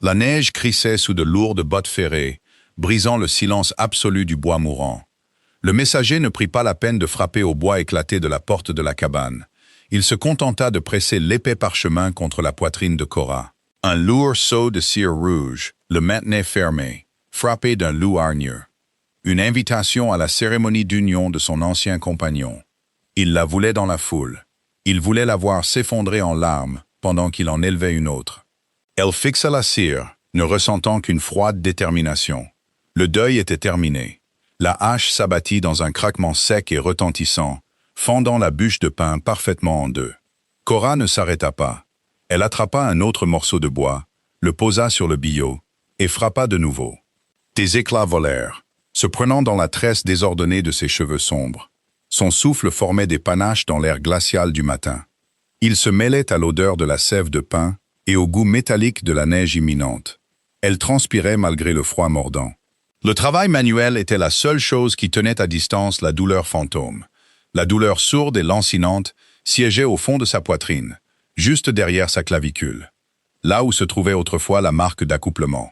La neige crissait sous de lourdes bottes ferrées, brisant le silence absolu du bois mourant. Le messager ne prit pas la peine de frapper au bois éclaté de la porte de la cabane. Il se contenta de presser l'épais parchemin contre la poitrine de Cora. Un lourd seau de cire rouge le maintenait fermé, frappé d'un loup hargneux. Une invitation à la cérémonie d'union de son ancien compagnon. Il la voulait dans la foule. Il voulait la voir s'effondrer en larmes pendant qu'il en élevait une autre. Elle fixa la cire, ne ressentant qu'une froide détermination. Le deuil était terminé. La hache s'abattit dans un craquement sec et retentissant, fendant la bûche de pain parfaitement en deux. Cora ne s'arrêta pas. Elle attrapa un autre morceau de bois, le posa sur le billot et frappa de nouveau. Des éclats volèrent, se prenant dans la tresse désordonnée de ses cheveux sombres. Son souffle formait des panaches dans l'air glacial du matin. Il se mêlait à l'odeur de la sève de pin et au goût métallique de la neige imminente. Elle transpirait malgré le froid mordant. Le travail manuel était la seule chose qui tenait à distance la douleur fantôme. La douleur sourde et lancinante siégeait au fond de sa poitrine, juste derrière sa clavicule, là où se trouvait autrefois la marque d'accouplement.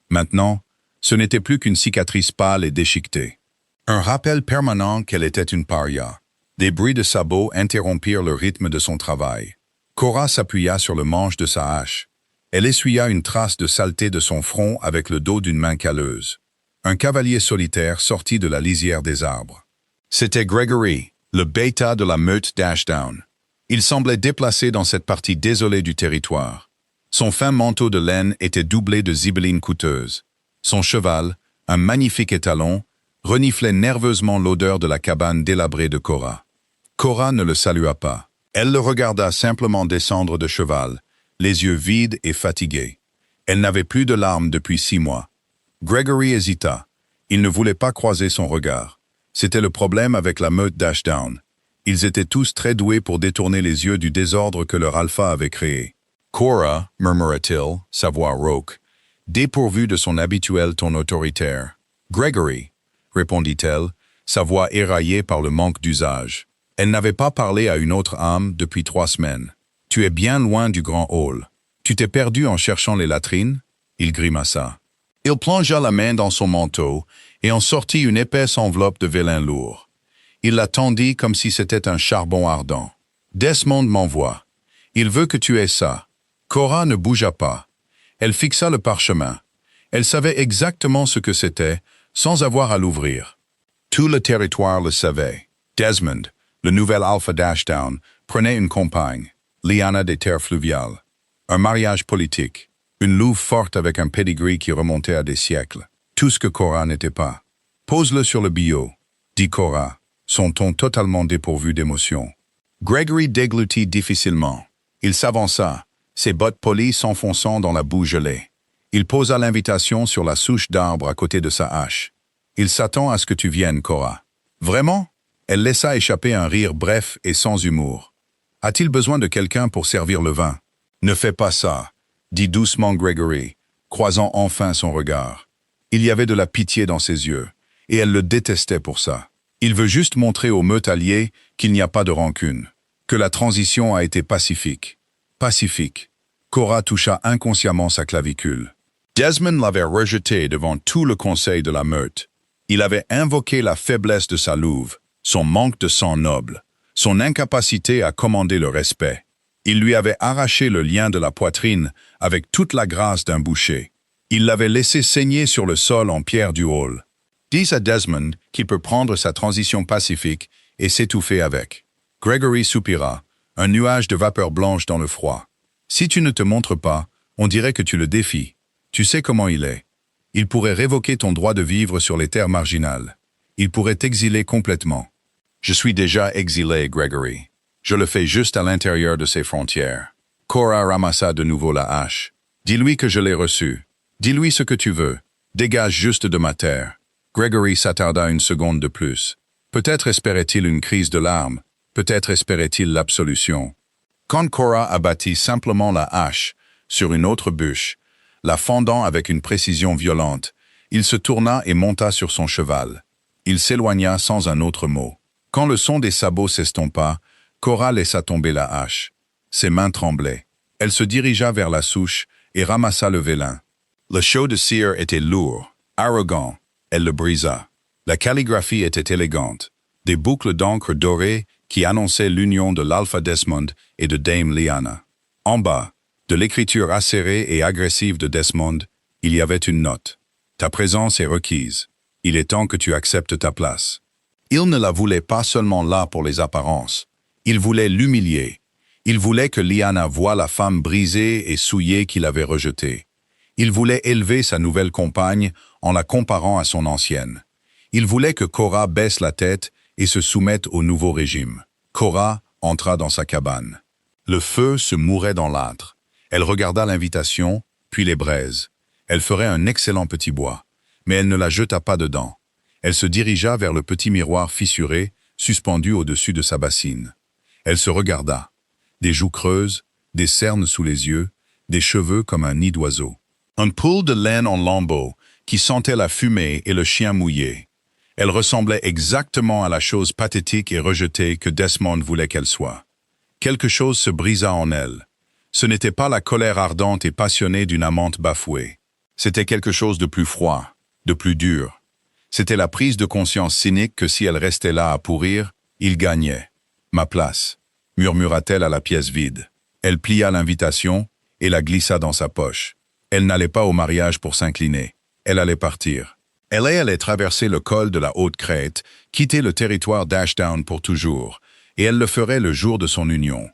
Maintenant, ce n'était plus qu'une cicatrice pâle et déchiquetée. Un rappel permanent qu'elle était une paria. Des bruits de sabots interrompirent le rythme de son travail. Cora s'appuya sur le manche de sa hache. Elle essuya une trace de saleté de son front avec le dos d'une main calleuse. Un cavalier solitaire sortit de la lisière des arbres. C'était Gregory, le bêta de la meute d'Ashdown. Il semblait déplacé dans cette partie désolée du territoire. Son fin manteau de laine était doublé de zibelines coûteuses. Son cheval, un magnifique étalon, reniflait nerveusement l'odeur de la cabane délabrée de Cora. Cora ne le salua pas. Elle le regarda simplement descendre de cheval, les yeux vides et fatigués. Elle n'avait plus de larmes depuis 6 mois. Gregory hésita. Il ne voulait pas croiser son regard. C'était le problème avec la meute d'Ashdown. Ils étaient tous très doués pour détourner les yeux du désordre que leur alpha avait créé. « Cora » murmura-t-il, sa voix rauque, dépourvue de son habituel ton autoritaire. « Gregory » répondit-elle, sa voix éraillée par le manque d'usage. Elle n'avait pas parlé à une autre âme depuis 3 semaines. « Tu es bien loin du grand hall. Tu t'es perdu en cherchant les latrines ?» Il grimaça. Il plongea la main dans son manteau et en sortit une épaisse enveloppe de vélin lourd. Il la tendit comme si c'était un charbon ardent. « Desmond m'envoie. Il veut que tu aies ça. » Cora ne bougea pas. Elle fixa le parchemin. Elle savait exactement ce que c'était, sans avoir à l'ouvrir. Tout le territoire le savait. Desmond, le nouvel alpha d'Ashdown, prenait une compagne, Lyanna des terres fluviales. Un mariage politique. Une louve forte avec un pedigree qui remontait à des siècles. Tout ce que Cora n'était pas. « Pose-le sur le billot », dit Cora, son ton totalement dépourvu d'émotion. Gregory déglutit difficilement. Il s'avança, ses bottes polies s'enfonçant dans la boue gelée. Il posa l'invitation sur la souche d'arbre à côté de sa hache. « Il s'attend à ce que tu viennes, Cora. »« Vraiment ?» Elle laissa échapper un rire bref et sans humour. « A-t-il besoin de quelqu'un pour servir le vin ?»« Ne fais pas ça », dit doucement Gregory, croisant enfin son regard. Il y avait de la pitié dans ses yeux, et elle le détestait pour ça. Il veut juste montrer aux meutes alliés qu'il n'y a pas de rancune, que la transition a été pacifique. Pacifique. Cora toucha inconsciemment sa clavicule. Desmond l'avait rejeté devant tout le conseil de la meute. Il avait invoqué la faiblesse de sa louve, son manque de sang noble, son incapacité à commander le respect. Il lui avait arraché le lien de la poitrine avec toute la grâce d'un boucher. Il l'avait laissé saigner sur le sol en pierre du hall. Dis à Desmond qu'il peut prendre sa transition pacifique et s'étouffer avec. Gregory soupira, un nuage de vapeur blanche dans le froid. Si tu ne te montres pas, on dirait que tu le défies. Tu sais comment il est. Il pourrait révoquer ton droit de vivre sur les terres marginales. Il pourrait t'exiler complètement. Je suis déjà exilé, Gregory. Je le fais juste à l'intérieur de ses frontières. Cora ramassa de nouveau la hache. Dis-lui que je l'ai reçu. Dis-lui ce que tu veux. Dégage juste de ma terre. Gregory s'attarda une seconde de plus. Peut-être espérait-il une crise de larmes. Peut-être espérait-il l'absolution. Quand Cora abattit simplement la hache sur une autre bûche, la fendant avec une précision violente, il se tourna et monta sur son cheval. Il s'éloigna sans un autre mot. Quand le son des sabots s'estompa, Cora laissa tomber la hache. Ses mains tremblaient. Elle se dirigea vers la souche et ramassa le vélin. Le sceau de cire était lourd, arrogant. Elle le brisa. La calligraphie était élégante. Des boucles d'encre dorées qui annonçaient l'union de l'Alpha Desmond et de Dame Lyanna. En bas, de l'écriture acérée et agressive de Desmond, il y avait une note. Ta présence est requise. Il est temps que tu acceptes ta place. Il ne la voulait pas seulement là pour les apparences. Il voulait l'humilier. Il voulait que Lyanna voie la femme brisée et souillée qu'il avait rejetée. Il voulait élever sa nouvelle compagne en la comparant à son ancienne. Il voulait que Cora baisse la tête et se soumette au nouveau régime. Cora entra dans sa cabane. Le feu se mourait dans l'âtre. Elle regarda l'invitation, puis les braises. Elle ferait un excellent petit bois, mais elle ne la jeta pas dedans. Elle se dirigea vers le petit miroir fissuré, suspendu au-dessus de sa bassine. Elle se regarda. Des joues creuses, des cernes sous les yeux, des cheveux comme un nid d'oiseau. Un pool de laine en lambeaux qui sentait la fumée et le chien mouillé. Elle ressemblait exactement à la chose pathétique et rejetée que Desmond voulait qu'elle soit. Quelque chose se brisa en elle. Ce n'était pas la colère ardente et passionnée d'une amante bafouée. C'était quelque chose de plus froid, de plus dur. C'était la prise de conscience cynique que si elle restait là à pourrir, il gagnait. « Ma place », murmura-t-elle à la pièce vide. Elle plia l'invitation et la glissa dans sa poche. Elle n'allait pas au mariage pour s'incliner. Elle allait partir. Elle allait traverser le col de la Haute-Crête, quitter le territoire d'Ashdown pour toujours, et elle le ferait le jour de son union.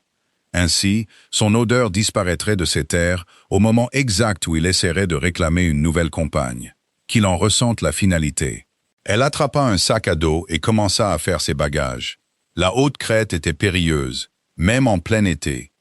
Ainsi, son odeur disparaîtrait de ses terres au moment exact où il essaierait de réclamer une nouvelle compagne. Qu'il en ressente la finalité. Elle attrapa un sac à dos et commença à faire ses bagages. La Haute-Crête était périlleuse, même en plein été.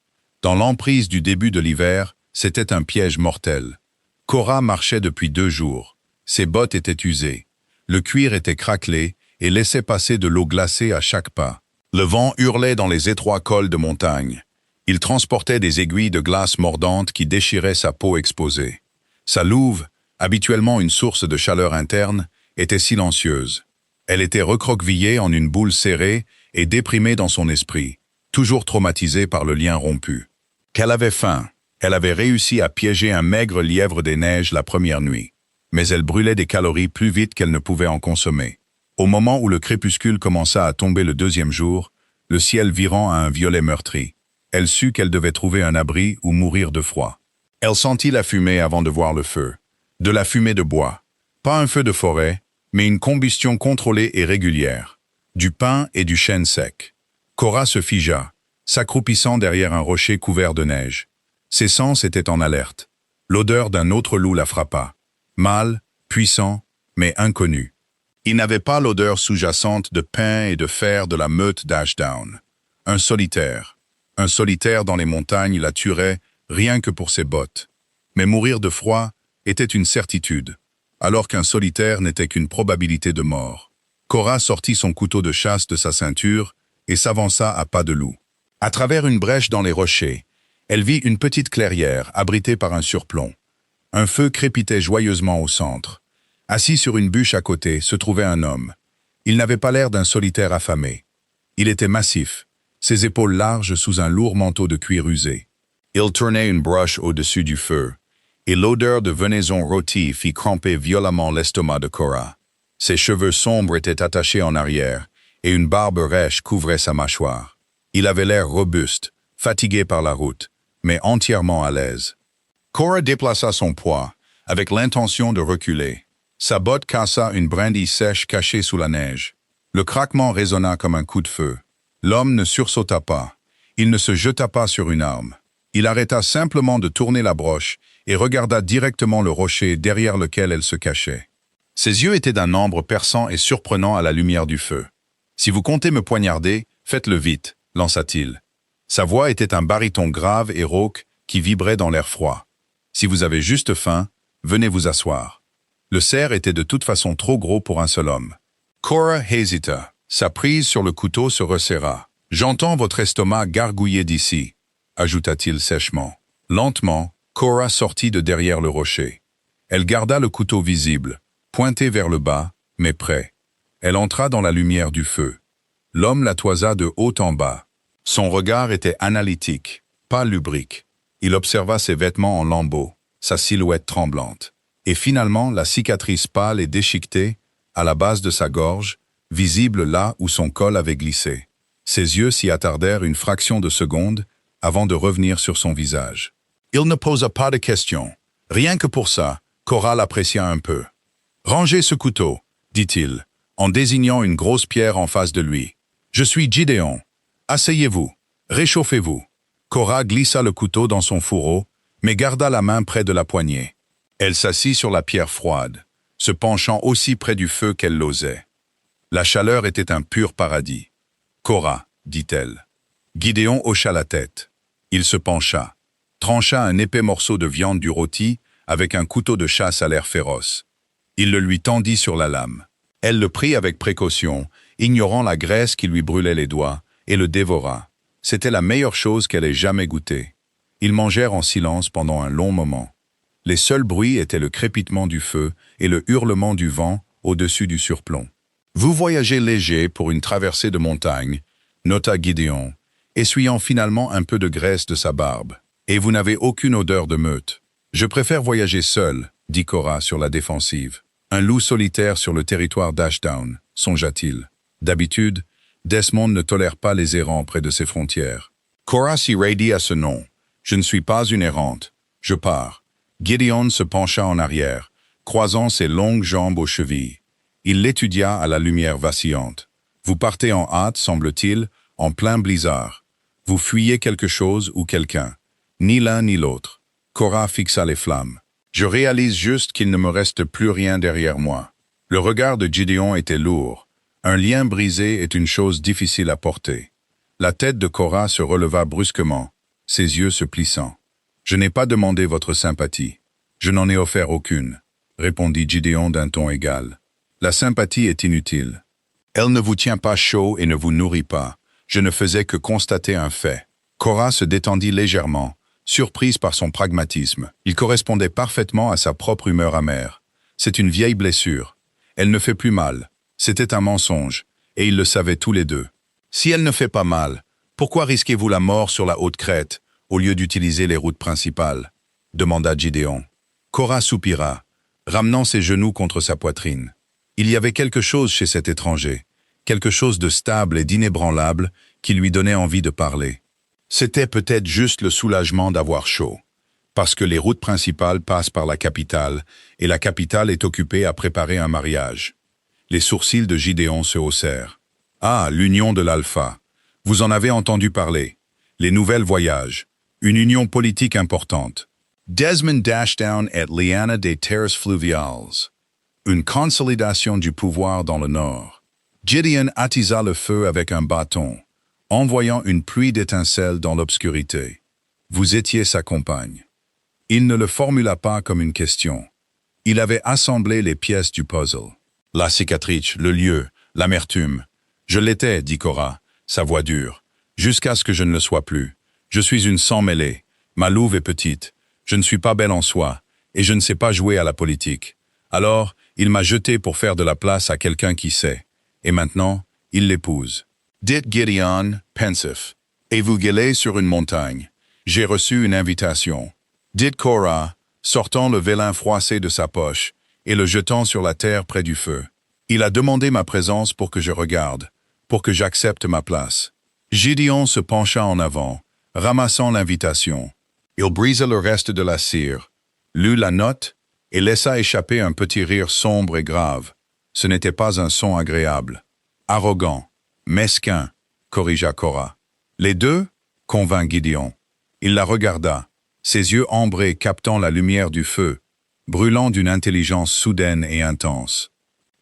Dans l'emprise du début de l'hiver, c'était un piège mortel. Cora marchait depuis 2 jours. Ses bottes étaient usées. Le cuir était craquelé et laissait passer de l'eau glacée à chaque pas. Le vent hurlait dans les étroits cols de montagne. Il transportait des aiguilles de glace mordantes qui déchiraient sa peau exposée. Sa louve, habituellement une source de chaleur interne, était silencieuse. Elle était recroquevillée en une boule serrée et déprimée dans son esprit, toujours traumatisée par le lien rompu. Qu'elle avait faim. Elle avait réussi à piéger un maigre lièvre des neiges la première nuit. Mais elle brûlait des calories plus vite qu'elle ne pouvait en consommer. Au moment où le crépuscule commença à tomber le 2e jour, le ciel virant à un violet meurtri, elle sut qu'elle devait trouver un abri ou mourir de froid. Elle sentit la fumée avant de voir le feu. De la fumée de bois. Pas un feu de forêt, mais une combustion contrôlée et régulière. Du pain et du chêne sec. Cora se figea, s'accroupissant derrière un rocher couvert de neige. Ses sens étaient en alerte. L'odeur d'un autre loup la frappa. Mâle, puissant, mais inconnu. Il n'avait pas l'odeur sous-jacente de pain et de fer de la meute d'Ashdown. Un solitaire dans les montagnes la tuerait rien que pour ses bottes. Mais mourir de froid était une certitude, alors qu'un solitaire n'était qu'une probabilité de mort. Cora sortit son couteau de chasse de sa ceinture et s'avança à pas de loup. À travers une brèche dans les rochers, elle vit une petite clairière abritée par un surplomb. Un feu crépitait joyeusement au centre. Assis sur une bûche à côté se trouvait un homme. Il n'avait pas l'air d'un solitaire affamé. Il était massif, ses épaules larges sous un lourd manteau de cuir usé. Il tournait une broche au-dessus du feu, et l'odeur de venaison rôtie fit cramper violemment l'estomac de Cora. Ses cheveux sombres étaient attachés en arrière, et une barbe rêche couvrait sa mâchoire. Il avait l'air robuste, fatigué par la route, mais entièrement à l'aise. Cora déplaça son poids, avec l'intention de reculer. Sa botte cassa une brindille sèche cachée sous la neige. Le craquement résonna comme un coup de feu. L'homme ne sursauta pas. Il ne se jeta pas sur une arme. Il arrêta simplement de tourner la broche et regarda directement le rocher derrière lequel elle se cachait. Ses yeux étaient d'un ambre perçant et surprenant à la lumière du feu. « Si vous comptez me poignarder, faites-le vite », lança-t-il. Sa voix était un baryton grave et rauque qui vibrait dans l'air froid. « Si vous avez juste faim, venez vous asseoir. » Le cerf était de toute façon trop gros pour un seul homme. Cora hésita. Sa prise sur le couteau se resserra. « J'entends votre estomac gargouiller d'ici », ajouta-t-il sèchement. Lentement, Cora sortit de derrière le rocher. Elle garda le couteau visible, pointé vers le bas, mais prêt. Elle entra dans la lumière du feu. L'homme la toisa de haut en bas. Son regard était analytique, pas lubrique. Il observa ses vêtements en lambeaux, sa silhouette tremblante. Et finalement, la cicatrice pâle et déchiquetée, à la base de sa gorge, visible là où son col avait glissé. Ses yeux s'y attardèrent une fraction de seconde avant de revenir sur son visage. Il ne posa pas de questions. Rien que pour ça, Cora l'apprécia un peu. « Rangez ce couteau », dit-il, en désignant une grosse pierre en face de lui. « Je suis Gideon. Asseyez-vous. Réchauffez-vous. » Cora glissa le couteau dans son fourreau, mais garda la main près de la poignée. Elle s'assit sur la pierre froide, se penchant aussi près du feu qu'elle l'osait. La chaleur était un pur paradis. « Cora, dit-elle. » Gideon hocha la tête. Il se pencha, trancha un épais morceau de viande du rôti avec un couteau de chasse à l'air féroce. Il le lui tendit sur la lame. Elle le prit avec précaution, ignorant la graisse qui lui brûlait les doigts, et le dévora. C'était la meilleure chose qu'elle ait jamais goûtée. Ils mangèrent en silence pendant un long moment. Les seuls bruits étaient le crépitement du feu et le hurlement du vent au-dessus du surplomb. « Vous voyagez léger pour une traversée de montagne », nota Gideon, essuyant finalement un peu de graisse de sa barbe. « Et vous n'avez aucune odeur de meute. »« Je préfère voyager seul, » dit Cora sur la défensive. « Un loup solitaire sur le territoire d'Ashdown, songea-t-il. D'habitude, Desmond ne tolère pas les errants près de ses frontières. Cora s'y raidit à ce nom. « Je ne suis pas une errante. Je pars. » Gideon se pencha en arrière, croisant ses longues jambes aux chevilles. Il l'étudia à la lumière vacillante. « Vous partez en hâte, semble-t-il, en plein blizzard. Vous fuyez quelque chose ou quelqu'un. Ni l'un ni l'autre. » Cora fixa les flammes. « Je réalise juste qu'il ne me reste plus rien derrière moi. » Le regard de Gideon était lourd. Un lien brisé est une chose difficile à porter. La tête de Cora se releva brusquement, ses yeux se plissant. « Je n'ai pas demandé votre sympathie. Je n'en ai offert aucune, » répondit Gideon d'un ton égal. « La sympathie est inutile. Elle ne vous tient pas chaud et ne vous nourrit pas. Je ne faisais que constater un fait. » Cora se détendit légèrement, surprise par son pragmatisme. Il correspondait parfaitement à sa propre humeur amère. C'est une vieille blessure. Elle ne fait plus mal. C'était un mensonge, et ils le savaient tous les deux. Si elle ne fait pas mal, pourquoi risquez-vous la mort sur la haute crête, au lieu d'utiliser les routes principales ? Demanda Gideon. Cora soupira, ramenant ses genoux contre sa poitrine. Il y avait quelque chose chez cet étranger, quelque chose de stable et d'inébranlable qui lui donnait envie de parler. C'était peut-être juste le soulagement d'avoir chaud, parce que les routes principales passent par la capitale, et la capitale est occupée à préparer un mariage. Les sourcils de Gideon se haussèrent. « Ah, l'union de l'Alpha. Vous en avez entendu parler. Les nouvelles voyages. Une union politique importante. Desmond Dashdown et Lyanna des Terres Fluviales. Une consolidation du pouvoir dans le nord. » Gideon attisa le feu avec un bâton, envoyant une pluie d'étincelles dans l'obscurité. Vous étiez sa compagne. Il ne le formula pas comme une question. Il avait assemblé les pièces du puzzle. La cicatrice, le lieu, l'amertume. Je l'étais, dit Cora, sa voix dure, jusqu'à ce que je ne le sois plus. Je suis une sans-mêlée. Ma louve est petite. Je ne suis pas belle en soi, et je ne sais pas jouer à la politique. Alors, il m'a jeté pour faire de la place à quelqu'un qui sait. Et maintenant, il l'épouse. Dit Gideon, pensif. Et vous gueulez sur une montagne. J'ai reçu une invitation. Dit Cora, sortant le vélin froissé de sa poche et le jetant sur la terre près du feu. Il a demandé ma présence pour que je regarde, pour que j'accepte ma place. Gideon se pencha en avant, ramassant l'invitation. Il brisa le reste de la cire, lut la note et laissa échapper un petit rire sombre et grave. Ce n'était pas un son agréable. Arrogant, mesquin, corrigea Cora. Les deux, convint Gideon. Il la regarda, ses yeux ambrés captant la lumière du feu, brûlant d'une intelligence soudaine et intense.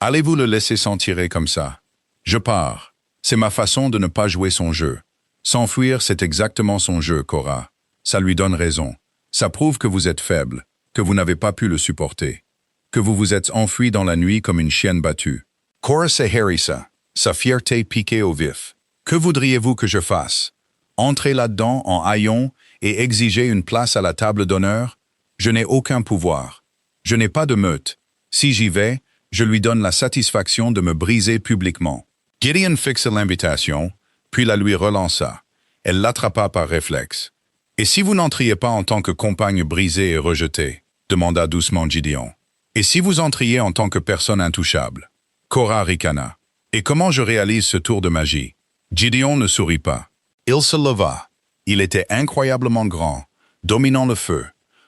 Allez-vous le laisser s'en tirer comme ça? Je pars. C'est ma façon de ne pas jouer son jeu. S'enfuir, c'est exactement son jeu, Cora. Ça lui donne raison. Ça prouve que vous êtes faible, que vous n'avez pas pu le supporter, que vous vous êtes enfui dans la nuit comme une chienne battue. Cora se hérissa, sa fierté piquée au vif. Que voudriez-vous que je fasse? Entrer là-dedans en haillons et exiger une place à la table d'honneur? Je n'ai aucun pouvoir. Je n'ai pas de meute. Si j'y vais, je lui donne la satisfaction de me briser publiquement. Gideon fixa l'invitation, puis la lui relança. Elle l'attrapa par réflexe. « Et si vous n'entriez pas en tant que compagne brisée et rejetée ?» demanda doucement Gideon. Et si vous entriez en tant que personne intouchable? Korra ricana. Et comment je réalise ce tour de magie? Gideon ne sourit pas. Il se leva. Il était incroyablement grand, dominant le feu,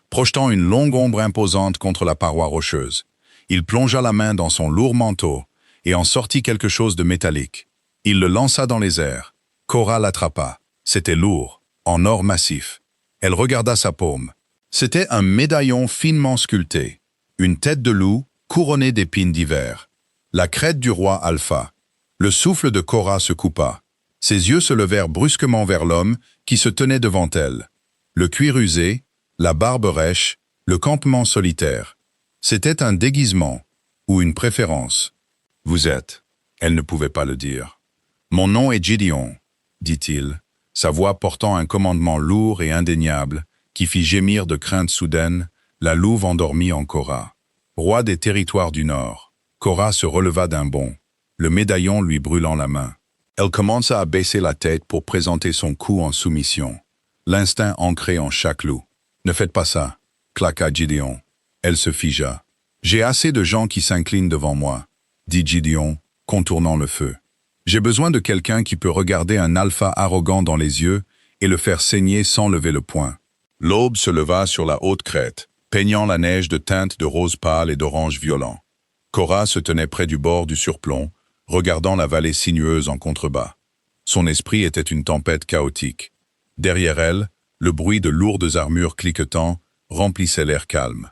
projetant une longue ombre imposante contre la paroi rocheuse. Il plongea la main dans son lourd manteau et en sortit quelque chose de métallique. Il le lança dans les airs. Korra l'attrapa. C'était lourd, en or massif. Elle regarda sa paume. C'était un médaillon finement sculpté, une tête de loup couronnée d'épines d'hiver. La crête du roi Alpha. Le souffle de Korra se coupa. Ses yeux se levèrent brusquement vers l'homme qui se tenait devant elle. Le cuir usé, la barbe rêche, le campement solitaire. C'était un déguisement ou une préférence. Vous êtes. Elle ne pouvait pas le dire. Mon nom est Gideon, dit-il, sa voix portant un commandement lourd et indéniable qui fit gémir de crainte soudaine la louve endormie en Korra. Roi des territoires du Nord, Korra se releva d'un bond, le médaillon lui brûlant la main. Elle commença à baisser la tête pour présenter son cou en soumission, l'instinct ancré en chaque loup. « Ne faites pas ça », claqua Gideon. Elle se figea. « J'ai assez de gens qui s'inclinent devant moi », dit Gideon, contournant le feu. « J'ai besoin de quelqu'un qui peut regarder un alpha arrogant dans les yeux et le faire saigner sans lever le poing. » L'aube se leva sur la haute crête, peignant la neige de teintes de rose pâle et d'orange violent. Korra se tenait près du bord du surplomb, regardant la vallée sinueuse en contrebas. Son esprit était une tempête chaotique. Derrière elle, le bruit de lourdes armures cliquetant remplissait l'air calme.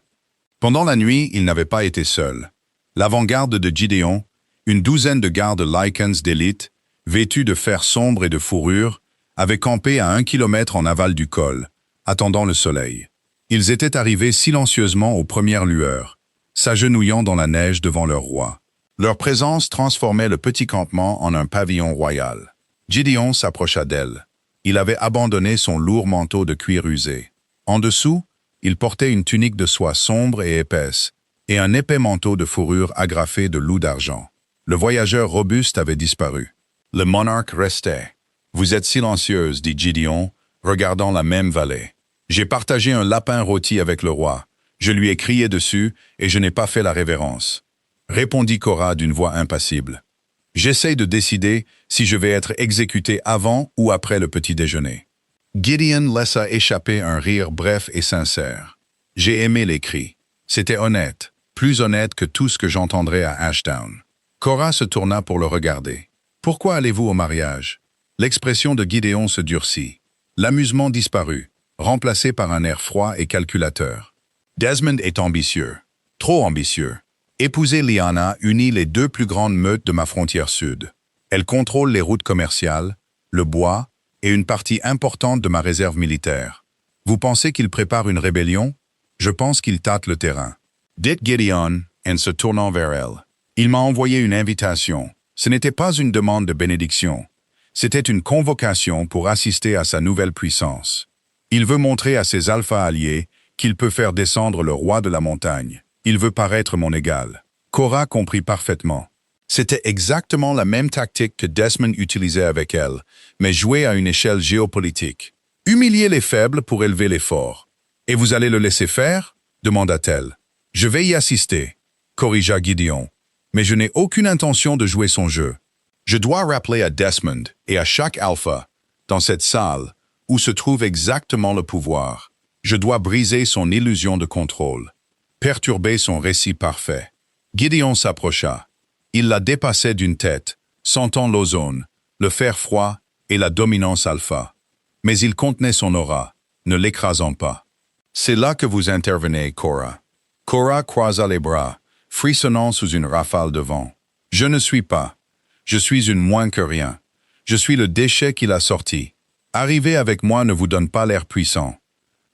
Pendant la nuit, il n'avait pas été seul. L'avant-garde de Gideon, une douzaine de gardes Lycans d'élite, vêtus de fer sombre et de fourrure, avait campé à 1 kilomètre en aval du col, attendant le soleil. Ils étaient arrivés silencieusement aux premières lueurs, s'agenouillant dans la neige devant leur roi. Leur présence transformait le petit campement en un pavillon royal. Gideon s'approcha d'elle. Il avait abandonné son lourd manteau de cuir usé. En dessous, il portait une tunique de soie sombre et épaisse, et un épais manteau de fourrure agrafé de loups d'argent. Le voyageur robuste avait disparu. Le monarque restait. « Vous êtes silencieuse, dit Gideon, regardant la même vallée. J'ai partagé un lapin rôti avec le roi. Je lui ai crié dessus et je n'ai pas fait la révérence. » Répondit Korra d'une voix impassible. « J'essaye de décider si je vais être exécuté avant ou après le petit déjeuner. » Gideon laissa échapper un rire bref et sincère. « J'ai aimé les cris. C'était honnête, plus honnête que tout ce que j'entendrais à Ashdown. » Korra se tourna pour le regarder. « Pourquoi allez-vous au mariage ?» L'expression de Gideon se durcit. L'amusement disparut, remplacé par un air froid et calculateur. « Desmond est ambitieux, trop ambitieux. Épouser Lyanna unit les deux plus grandes meutes de ma frontière sud. Elle contrôle les routes commerciales, le bois et une partie importante de ma réserve militaire. Vous pensez qu'il prépare une rébellion? Je pense qu'il tâte le terrain. » Dit Gideon, en se tournant vers elle. « Il m'a envoyé une invitation. Ce n'était pas une demande de bénédiction. C'était une convocation pour assister à sa nouvelle puissance. Il veut montrer à ses alpha-alliés qu'il peut faire descendre le roi de la montagne. Il veut paraître mon égal. » Korra comprit parfaitement. C'était exactement la même tactique que Desmond utilisait avec elle, mais jouée à une échelle géopolitique. Humilier les faibles pour élever les forts. « Et vous allez le laisser faire ?» demanda-t-elle. « Je vais y assister, » corrigea Gideon. « Mais je n'ai aucune intention de jouer son jeu. Je dois rappeler à Desmond et à chaque alpha, dans cette salle, où se trouve exactement le pouvoir. Je dois briser son illusion de contrôle, perturber son récit parfait. » Gideon s'approcha. Il la dépassait d'une tête, sentant l'ozone, le fer froid et la dominance alpha. Mais il contenait son aura, ne l'écrasant pas. « C'est là que vous intervenez, Korra. » Korra croisa les bras, frissonnant sous une rafale de vent. « Je ne suis pas. Je suis une moins que rien. Je suis le déchet qu'il a sorti. Arriver avec moi ne vous donne pas l'air puissant.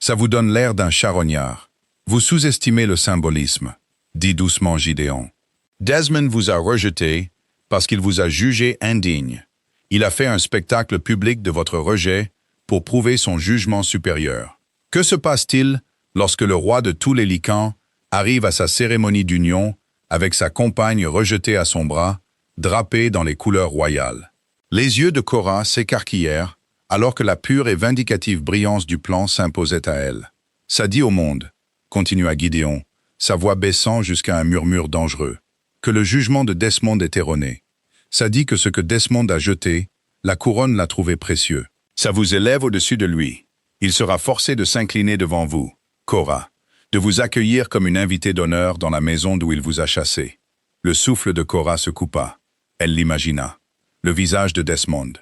Ça vous donne l'air d'un charognard. Vous sous-estimez le symbolisme, » dit doucement Gideon. « Desmond vous a rejeté parce qu'il vous a jugé indigne. Il a fait un spectacle public de votre rejet pour prouver son jugement supérieur. Que se passe-t-il lorsque le roi de tous les Lycans arrive à sa cérémonie d'union avec sa compagne rejetée à son bras, drapée dans les couleurs royales? » Les yeux de Korra s'écarquillèrent alors que la pure et vindicative brillance du plan s'imposait à elle. « Ça dit au monde, » continua Gideon, « sa voix baissant jusqu'à un murmure dangereux. Que le jugement de Desmond est erroné. Ça dit que ce que Desmond a jeté, la couronne l'a trouvé précieux. Ça vous élève au-dessus de lui. Il sera forcé de s'incliner devant vous, Cora, de vous accueillir comme une invitée d'honneur dans la maison d'où il vous a chassé. Le souffle de Cora se coupa. Elle l'imagina. Le visage de Desmond.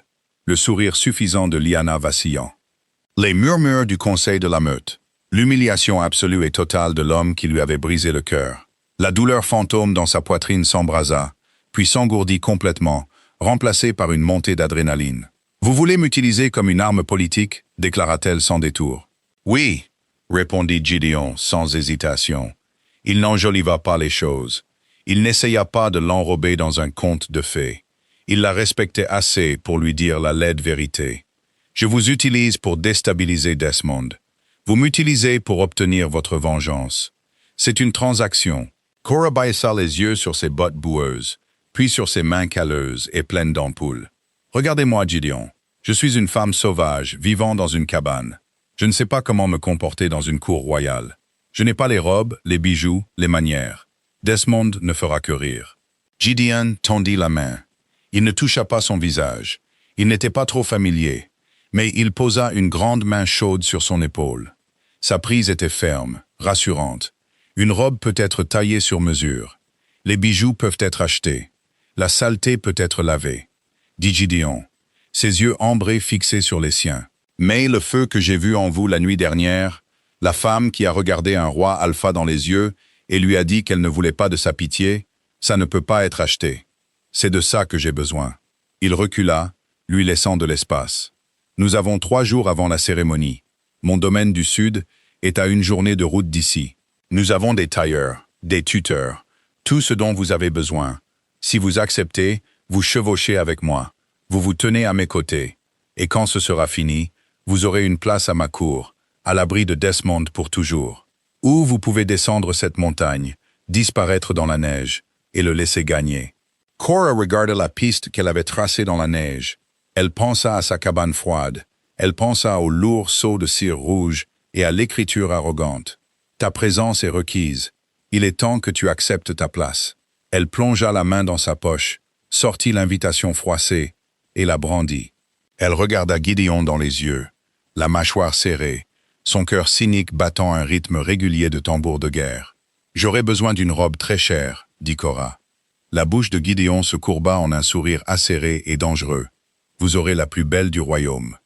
Le sourire suffisant de Lyanna vacillant. Les murmures du conseil de la meute. L'humiliation absolue et totale de l'homme qui lui avait brisé le cœur. La douleur fantôme dans sa poitrine s'embrasa, puis s'engourdit complètement, remplacée par une montée d'adrénaline. « Vous voulez m'utiliser comme une arme politique ?» déclara-t-elle sans détour. « Oui », répondit Gideon sans hésitation. Il n'enjoliva pas les choses. Il n'essaya pas de l'enrober dans un conte de fées. Il la respectait assez pour lui dire la laide vérité. « Je vous utilise pour déstabiliser Desmond. Vous m'utilisez pour obtenir votre vengeance. C'est une transaction. » Cora baissa les yeux sur ses bottes boueuses, puis sur ses mains calleuses et pleines d'ampoules. « Regardez-moi, Gideon. Je suis une femme sauvage, vivant dans une cabane. Je ne sais pas comment me comporter dans une cour royale. Je n'ai pas les robes, les bijoux, les manières. Desmond ne fera que rire. » Gideon tendit la main. Il ne toucha pas son visage. Il n'était pas trop familier, mais il posa une grande main chaude sur son épaule. Sa prise était ferme, rassurante. Une robe peut être taillée sur mesure. Les bijoux peuvent être achetés. La saleté peut être lavée. Dit Gideon, ses yeux ambrés fixés sur les siens. Mais le feu que j'ai vu en vous la nuit dernière, la femme qui a regardé un roi alpha dans les yeux et lui a dit qu'elle ne voulait pas de sa pitié, ça ne peut pas être acheté. C'est de ça que j'ai besoin. Il recula, lui laissant de l'espace. Nous avons 3 jours avant la cérémonie. Mon domaine du Sud est à une journée de route d'ici. Nous avons des tailleurs, des tuteurs, tout ce dont vous avez besoin. Si vous acceptez, vous chevauchez avec moi. Vous vous tenez à mes côtés. Et quand ce sera fini, vous aurez une place à ma cour, à l'abri de Desmond pour toujours. Ou vous pouvez descendre cette montagne, disparaître dans la neige, et le laisser gagner. Cora regarda la piste qu'elle avait tracée dans la neige. Elle pensa à sa cabane froide. Elle pensa au lourd seau de cire rouge et à l'écriture arrogante. Ta présence est requise. Il est temps que tu acceptes ta place. Elle plongea la main dans sa poche, sortit l'invitation froissée et la brandit. Elle regarda Gideon dans les yeux, la mâchoire serrée, son cœur cynique battant un rythme régulier de tambour de guerre. « J'aurais besoin d'une robe très chère, » dit Cora. La bouche de Gideon se courba en un sourire acéré et dangereux. « Vous aurez la plus belle du royaume. »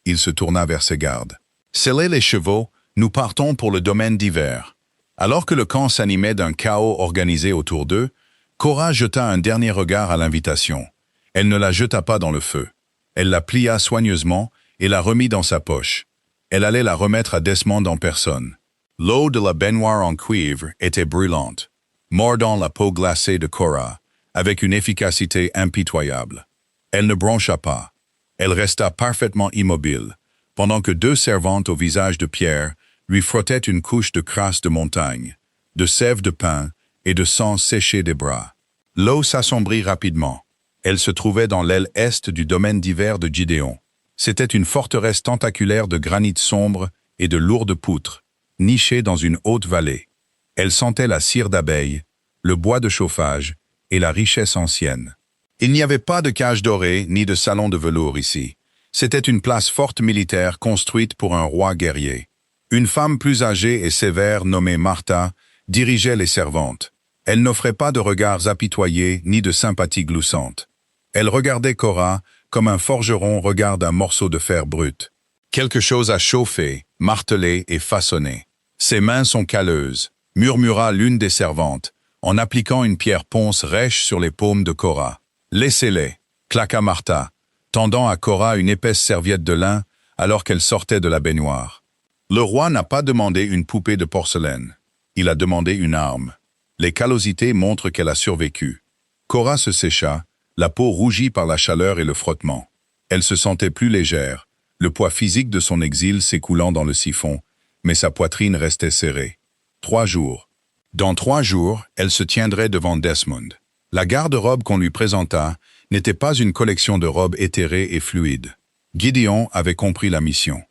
Il se tourna vers ses gardes. « Scellez les chevaux, nous partons pour le domaine d'hiver. » Alors que le camp s'animait d'un chaos organisé autour d'eux, Cora jeta un dernier regard à l'invitation. Elle ne la jeta pas dans le feu. Elle la plia soigneusement et la remit dans sa poche. Elle allait la remettre à Desmond en personne. L'eau de la baignoire en cuivre était brûlante, mordant la peau glacée de Cora, avec une efficacité impitoyable. Elle ne broncha pas. Elle resta parfaitement immobile, pendant que 2 servantes au visage de pierre lui frottaient une couche de crasse de montagne, de sève de pin et de sang séché des bras. L'eau s'assombrit rapidement. Elle se trouvait dans l'aile est du domaine d'hiver de Gideon. C'était une forteresse tentaculaire de granit sombre et de lourdes poutres, nichée dans une haute vallée. Elle sentait la cire d'abeille, le bois de chauffage et la richesse ancienne. Il n'y avait pas de cage dorée ni de salon de velours ici. C'était une place forte militaire construite pour un roi guerrier. Une femme plus âgée et sévère nommée Martha dirigeait les servantes. Elle n'offrait pas de regards apitoyés ni de sympathie gloussante. Elle regardait Cora comme un forgeron regarde un morceau de fer brut. Quelque chose à chauffer, marteler et façonner. Ses mains sont calleuses, murmura l'une des servantes, en appliquant une pierre ponce rêche sur les paumes de Cora. Laissez-les, claqua Martha, tendant à Cora une épaisse serviette de lin alors qu'elle sortait de la baignoire. Le roi n'a pas demandé une poupée de porcelaine. Il a demandé une arme. Les callosités montrent qu'elle a survécu. Cora se sécha, la peau rougie par la chaleur et le frottement. Elle se sentait plus légère, le poids physique de son exil s'écoulant dans le siphon, mais sa poitrine restait serrée. 3 jours. Dans 3 jours, elle se tiendrait devant Desmond. La garde-robe qu'on lui présenta n'était pas une collection de robes éthérées et fluides. Gideon avait compris la mission.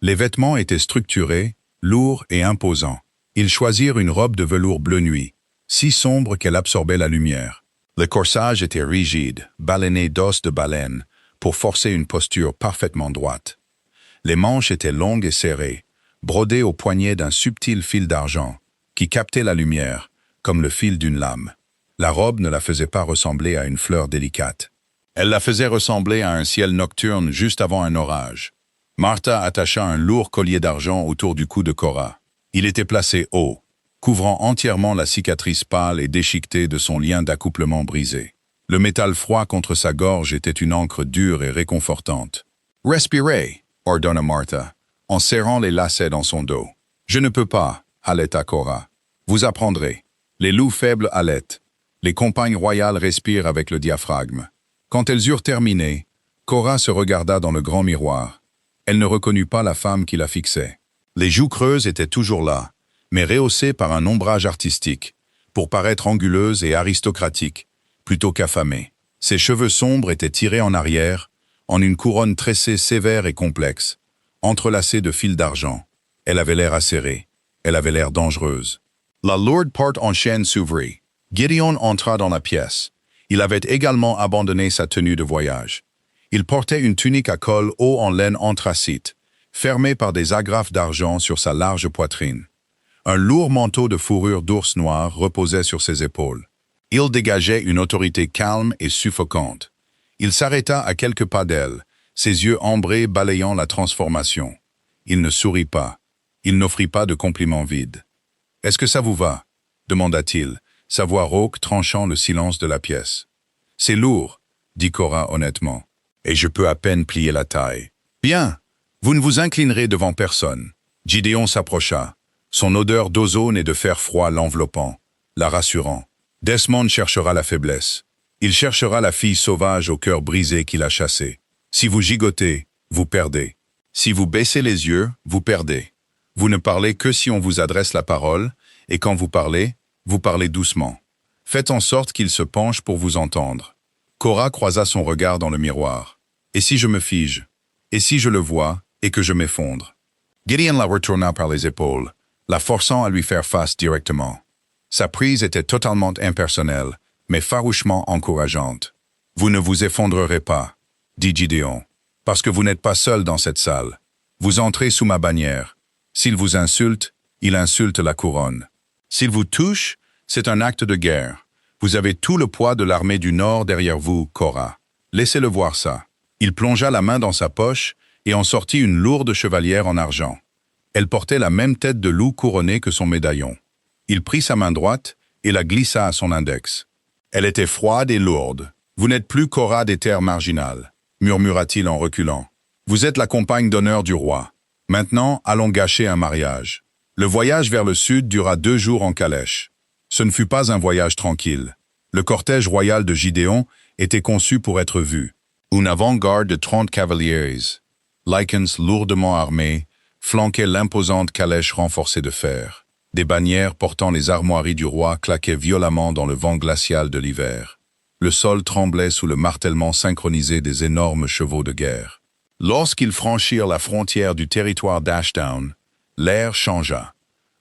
Les vêtements étaient structurés, lourds et imposants. Ils choisirent une robe de velours bleu nuit, si sombre qu'elle absorbait la lumière. Le corsage était rigide, baleiné d'os de baleine, pour forcer une posture parfaitement droite. Les manches étaient longues et serrées, brodées au poignet d'un subtil fil d'argent, qui captait la lumière, comme le fil d'une lame. La robe ne la faisait pas ressembler à une fleur délicate. Elle la faisait ressembler à un ciel nocturne juste avant un orage. Martha attacha un lourd collier d'argent autour du cou de Cora. Il était placé haut, couvrant entièrement la cicatrice pâle et déchiquetée de son lien d'accouplement brisé. Le métal froid contre sa gorge était une encre dure et réconfortante. « Respirez !» ordonna Martha, en serrant les lacets dans son dos. « Je ne peux pas !» haleta Cora. « Vous apprendrez. Les loups faibles halètent. Les compagnes royales respirent avec le diaphragme. » Quand elles eurent terminé, Cora se regarda dans le grand miroir. Elle ne reconnut pas la femme qui la fixait. Les joues creuses étaient toujours là, mais rehaussées par un ombrage artistique, pour paraître anguleuses et aristocratiques, plutôt qu'affamées. Ses cheveux sombres étaient tirés en arrière, en une couronne tressée sévère et complexe, entrelacée de fils d'argent. Elle avait l'air acérée. Elle avait l'air dangereuse. La lourde porte en chêne s'ouvrit. Gideon entra dans la pièce. Il avait également abandonné sa tenue de voyage. Il portait une tunique à col haut en laine anthracite, fermée par des agrafes d'argent sur sa large poitrine. Un lourd manteau de fourrure d'ours noir reposait sur ses épaules. Il dégageait une autorité calme et suffocante. Il s'arrêta à quelques pas d'elle, ses yeux ambrés balayant la transformation. Il ne sourit pas. Il n'offrit pas de compliments vides. « Est-ce que ça vous va ?» demanda-t-il, sa voix rauque tranchant le silence de la pièce. « C'est lourd, » dit Cora honnêtement, « et je peux à peine plier la taille. »« Bien, vous ne vous inclinerez devant personne. » Gideon s'approcha, son odeur d'ozone et de fer froid l'enveloppant, la rassurant. Desmond cherchera la faiblesse. Il cherchera la fille sauvage au cœur brisé qu'il a chassée. Si vous gigotez, vous perdez. Si vous baissez les yeux, vous perdez. Vous ne parlez que si on vous adresse la parole, et quand vous parlez doucement. Faites en sorte qu'il se penche pour vous entendre. Cora croisa son regard dans le miroir. Et si je me fige? Et si je le vois, et que je m'effondre? Gideon la retourna par les épaules, la forçant à lui faire face directement. Sa prise était totalement impersonnelle, mais farouchement encourageante. « Vous ne vous effondrerez pas, » dit Gideon, « parce que vous n'êtes pas seul dans cette salle. Vous entrez sous ma bannière. S'il vous insulte, il insulte la couronne. S'il vous touche, c'est un acte de guerre. Vous avez tout le poids de l'armée du Nord derrière vous, Cora. Laissez-le voir ça. » Il plongea la main dans sa poche et en sortit une lourde chevalière en argent. Elle portait la même tête de loup couronnée que son médaillon. Il prit sa main droite et la glissa à son index. Elle était froide et lourde. « Vous n'êtes plus Cora des terres marginales, » murmura-t-il en reculant. « Vous êtes la compagne d'honneur du roi. Maintenant, allons gâcher un mariage. » Le voyage vers le sud dura 2 jours en calèche. Ce ne fut pas un voyage tranquille. Le cortège royal de Gideon était conçu pour être vu. Une avant-garde de 30 cavaliers, Lycans lourdement armés, flanquait l'imposante calèche renforcée de fer. Des bannières portant les armoiries du roi claquaient violemment dans le vent glacial de l'hiver. Le sol tremblait sous le martèlement synchronisé des énormes chevaux de guerre. Lorsqu'ils franchirent la frontière du territoire d'Ashdown, l'air changea.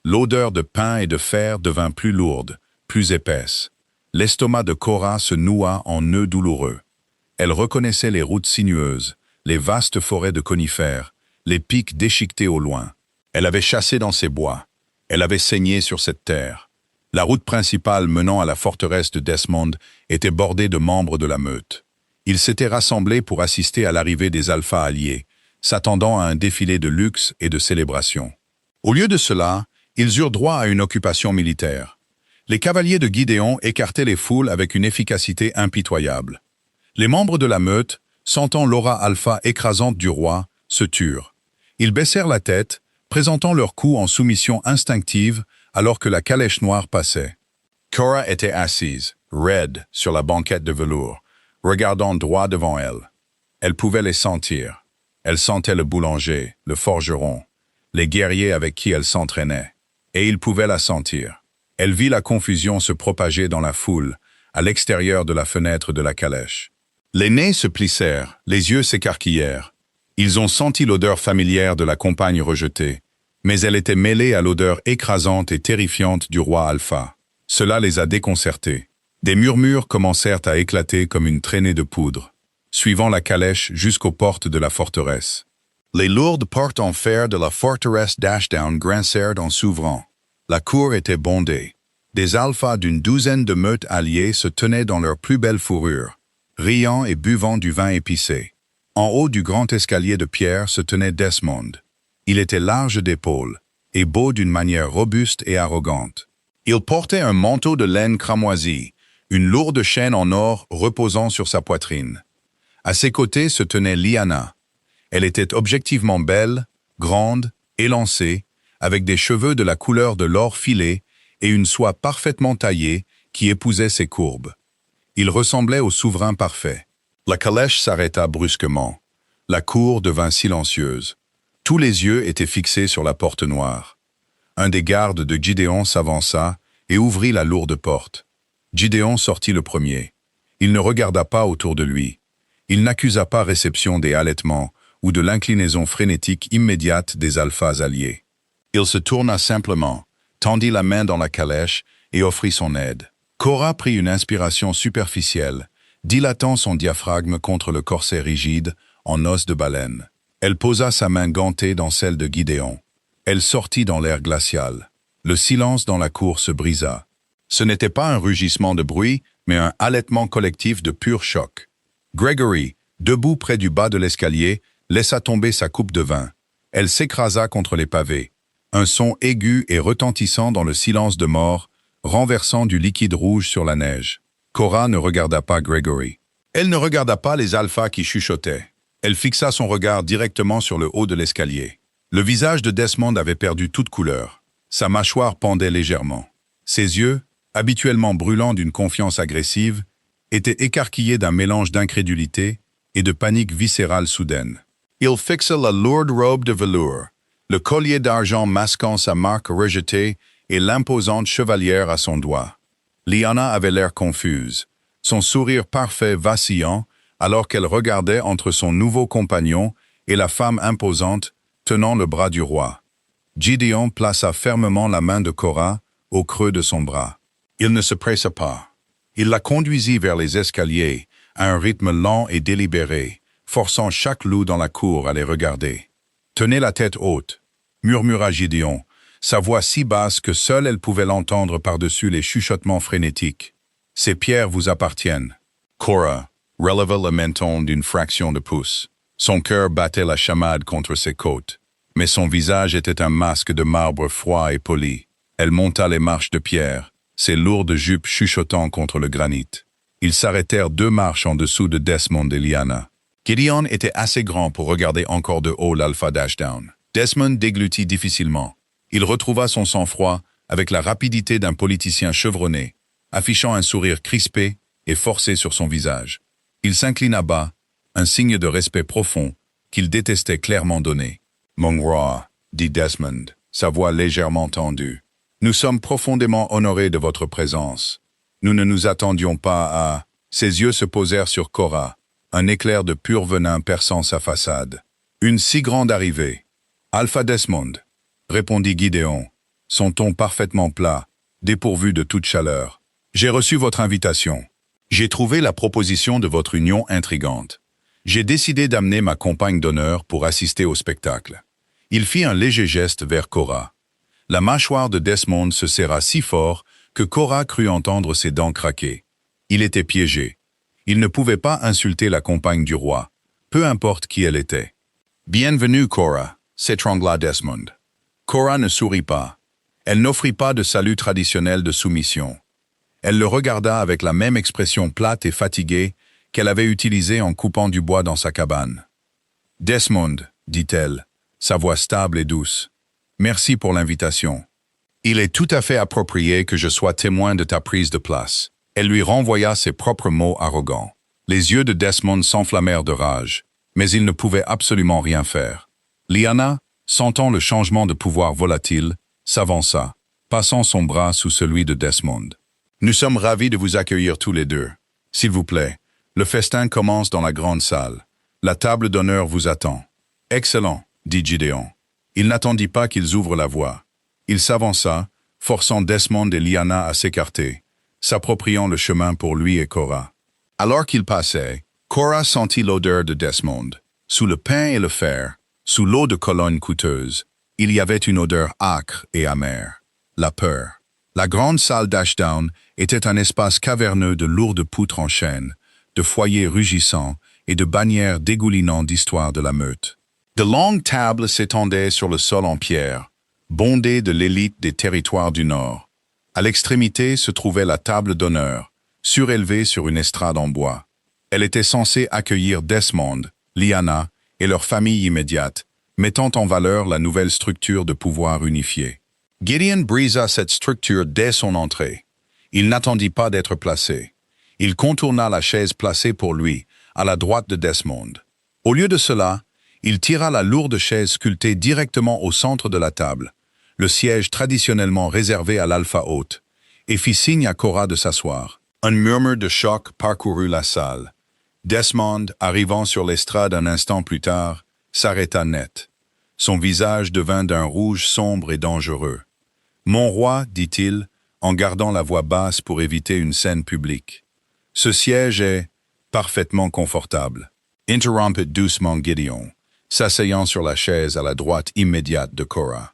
L'odeur de pain et de fer devint plus lourde, plus épaisse. L'estomac de Cora se noua en nœuds douloureux. Elle reconnaissait les routes sinueuses, les vastes forêts de conifères, les pics déchiquetés au loin. Elle avait chassé dans ces bois. Elle avait saigné sur cette terre. La route principale menant à la forteresse de Desmond était bordée de membres de la meute. Ils s'étaient rassemblés pour assister à l'arrivée des alphas alliés, s'attendant à un défilé de luxe et de célébration. Au lieu de cela, ils eurent droit à une occupation militaire. Les cavaliers de Gideon écartaient les foules avec une efficacité impitoyable. Les membres de la meute, sentant l'aura alpha écrasante du roi, se turent. Ils baissèrent la tête, présentant leur cou en soumission instinctive alors que la calèche noire passait. Cora était assise, raide, sur la banquette de velours, regardant droit devant elle. Elle pouvait les sentir. Elle sentait le boulanger, le forgeron, les guerriers avec qui elle s'entraînait. Et il pouvait la sentir. Elle vit la confusion se propager dans la foule, à l'extérieur de la fenêtre de la calèche. Les nez se plissèrent, les yeux s'écarquillèrent. Ils ont senti l'odeur familière de la compagne rejetée, mais elle était mêlée à l'odeur écrasante et terrifiante du roi Alpha. Cela les a déconcertés. Des murmures commencèrent à éclater comme une traînée de poudre, suivant la calèche jusqu'aux portes de la forteresse. Les lourdes portes en fer de la forteresse d'Ashdown grincèrent en s'ouvrant. La cour était bondée. Des alphas d'une douzaine de meutes alliées se tenaient dans leurs plus belles fourrures, riant et buvant du vin épicé. En haut du grand escalier de pierre se tenait Desmond. Il était large d'épaules et beau d'une manière robuste et arrogante. Il portait un manteau de laine cramoisie, une lourde chaîne en or reposant sur sa poitrine. À ses côtés se tenait Lyanna. Elle était objectivement belle, grande, élancée, avec des cheveux de la couleur de l'or filé et une soie parfaitement taillée qui épousait ses courbes. Il ressemblait au souverain parfait. La calèche s'arrêta brusquement. La cour devint silencieuse. Tous les yeux étaient fixés sur la porte noire. Un des gardes de Gideon s'avança et ouvrit la lourde porte. Gideon sortit le premier. Il ne regarda pas autour de lui. Il n'accusa pas réception des halètements ou de l'inclinaison frénétique immédiate des alphas alliés. Il se tourna simplement, tendit la main dans la calèche et offrit son aide. Cora prit une inspiration superficielle, dilatant son diaphragme contre le corset rigide, en os de baleine. Elle posa sa main gantée dans celle de Gideon. Elle sortit dans l'air glacial. Le silence dans la cour se brisa. Ce n'était pas un rugissement de bruit, mais un halètement collectif de pur choc. Gregory, debout près du bas de l'escalier, laissa tomber sa coupe de vin. Elle s'écrasa contre les pavés. Un son aigu et retentissant dans le silence de mort, renversant du liquide rouge sur la neige. Cora ne regarda pas Gregory. Elle ne regarda pas les alphas qui chuchotaient. Elle fixa son regard directement sur le haut de l'escalier. Le visage de Desmond avait perdu toute couleur. Sa mâchoire pendait légèrement. Ses yeux, habituellement brûlants d'une confiance agressive, étaient écarquillés d'un mélange d'incrédulité et de panique viscérale soudaine. Il fixa la lourde robe de velours, le collier d'argent masquant sa marque rejetée et l'imposante chevalière à son doigt. Lyanna avait l'air confuse, son sourire parfait vacillant alors qu'elle regardait entre son nouveau compagnon et la femme imposante tenant le bras du roi. Gideon plaça fermement la main de Cora au creux de son bras. Il ne se pressa pas. Il la conduisit vers les escaliers à un rythme lent et délibéré, forçant chaque loup dans la cour à les regarder. « Tenez la tête haute », murmura Gideon, sa voix si basse que seule elle pouvait l'entendre par-dessus les chuchotements frénétiques. « Ces pierres vous appartiennent. » Cora releva le menton d'une fraction de pouce. Son cœur battait la chamade contre ses côtes, mais son visage était un masque de marbre froid et poli. Elle monta les marches de pierre, ses lourdes jupes chuchotant contre le granit. Ils s'arrêtèrent 2 marches en dessous de Desmond et Lyanna. Gideon était assez grand pour regarder encore de haut l'Alpha d'Ashdown. Desmond déglutit difficilement. Il retrouva son sang-froid avec la rapidité d'un politicien chevronné, affichant un sourire crispé et forcé sur son visage. Il s'inclina bas, un signe de respect profond qu'il détestait clairement donner. « Mon roi, » dit Desmond, sa voix légèrement tendue, « nous sommes profondément honorés de votre présence. Nous ne nous attendions pas à... » Ses yeux se posèrent sur Cora, un éclair de pur venin perçant sa façade. « Une si grande arrivée. »« Alpha Desmond, » répondit Gideon, son ton parfaitement plat, dépourvu de toute chaleur. « J'ai reçu votre invitation. J'ai trouvé la proposition de votre union intrigante. J'ai décidé d'amener ma compagne d'honneur pour assister au spectacle. » Il fit un léger geste vers Cora. La mâchoire de Desmond se serra si fort que Cora crut entendre ses dents craquer. Il était piégé. Il ne pouvait pas insulter la compagne du roi, peu importe qui elle était. « Bienvenue, Cora », s'étrangla Desmond. Cora ne sourit pas. Elle n'offrit pas de salut traditionnel de soumission. Elle le regarda avec la même expression plate et fatiguée qu'elle avait utilisée en coupant du bois dans sa cabane. « Desmond, » dit-elle, sa voix stable et douce, « merci pour l'invitation. Il est tout à fait approprié que je sois témoin de ta prise de place. » Elle lui renvoya ses propres mots arrogants. Les yeux de Desmond s'enflammèrent de rage, mais il ne pouvait absolument rien faire. Lyanna, sentant le changement de pouvoir volatile, s'avança, passant son bras sous celui de Desmond. « Nous sommes ravis de vous accueillir tous les deux. S'il vous plaît, le festin commence dans la grande salle. La table d'honneur vous attend. »« Excellent, » dit Gideon. Il n'attendit pas qu'ils ouvrent la voie. Il s'avança, forçant Desmond et Lyanna à s'écarter, s'appropriant le chemin pour lui et Cora. Alors qu'il passait, Cora sentit l'odeur de Desmond. Sous le pain et le fer, sous l'eau de Cologne coûteuse, il y avait une odeur âcre et amère. La peur. La grande salle d'Ashdown était un espace caverneux de lourdes poutres en chêne, de foyers rugissants et de bannières dégoulinant d'histoires de la meute. De longues tables s'étendaient sur le sol en pierre, bondées de l'élite des territoires du Nord. À l'extrémité se trouvait la table d'honneur, surélevée sur une estrade en bois. Elle était censée accueillir Desmond, Lyanna et leur famille immédiate, mettant en valeur la nouvelle structure de pouvoir unifiée. Gideon brisa cette structure dès son entrée. Il n'attendit pas d'être placé. Il contourna la chaise placée pour lui, à la droite de Desmond. Au lieu de cela, il tira la lourde chaise sculptée directement au centre de la table, le siège traditionnellement réservé à l'alpha hôte, et fit signe à Cora de s'asseoir. Un murmure de choc parcourut la salle. Desmond, arrivant sur l'estrade un instant plus tard, s'arrêta net. Son visage devint d'un rouge sombre et dangereux. « Mon roi, dit-il, en gardant la voix basse pour éviter une scène publique. Ce siège est parfaitement confortable. » Interrompit doucement Gideon, s'asseyant sur la chaise à la droite immédiate de Cora.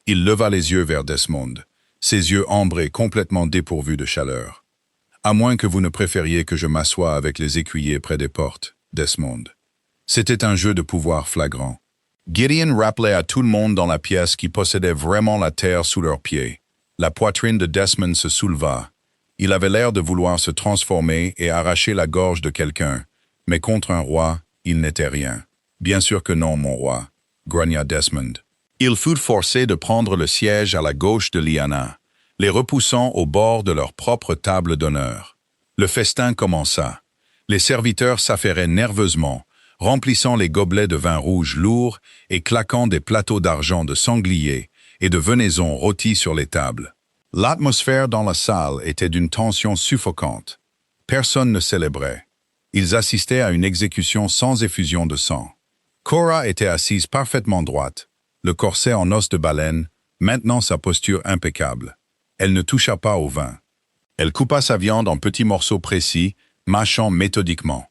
Il leva les yeux vers Desmond, ses yeux ambrés complètement dépourvus de chaleur. « À moins que vous ne préfériez que je m'assoie avec les écuyers près des portes, Desmond. » C'était un jeu de pouvoir flagrant. Gideon rappelait à tout le monde dans la pièce qui possédait vraiment la terre sous leurs pieds. La poitrine de Desmond se souleva. Il avait l'air de vouloir se transformer et arracher la gorge de quelqu'un, mais contre un roi, il n'était rien. « Bien sûr que non, mon roi, » grogna Desmond. Il fut forcé de prendre le siège à la gauche de Lyanna, les repoussant au bord de leur propre table d'honneur. Le festin commença. Les serviteurs s'affairaient nerveusement, remplissant les gobelets de vin rouge lourd et claquant des plateaux d'argent de sanglier et de venaison rôtis sur les tables. L'atmosphère dans la salle était d'une tension suffocante. Personne ne célébrait. Ils assistaient à une exécution sans effusion de sang. Cora était assise parfaitement droite, le corset en os de baleine, maintenant sa posture impeccable. Elle ne toucha pas au vin. Elle coupa sa viande en petits morceaux précis, mâchant méthodiquement.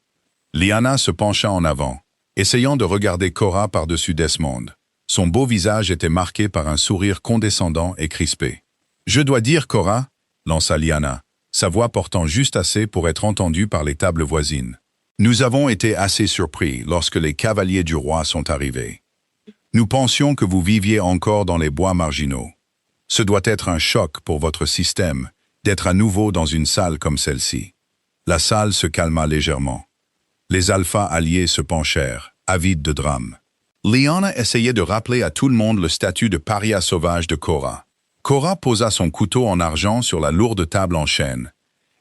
Lyanna se pencha en avant, essayant de regarder Cora par-dessus Desmond. Son beau visage était marqué par un sourire condescendant et crispé. « Je dois dire, Cora, » lança Lyanna, sa voix portant juste assez pour être entendue par les tables voisines. « Nous avons été assez surpris lorsque les cavaliers du roi sont arrivés. Nous pensions que vous viviez encore dans les bois marginaux. Ce doit être un choc pour votre système d'être à nouveau dans une salle comme celle-ci. » La salle se calma légèrement. Les alphas alliés se penchèrent, avides de drame. Lyanna essayait de rappeler à tout le monde le statut de paria sauvage de Cora. Cora posa son couteau en argent sur la lourde table en chêne.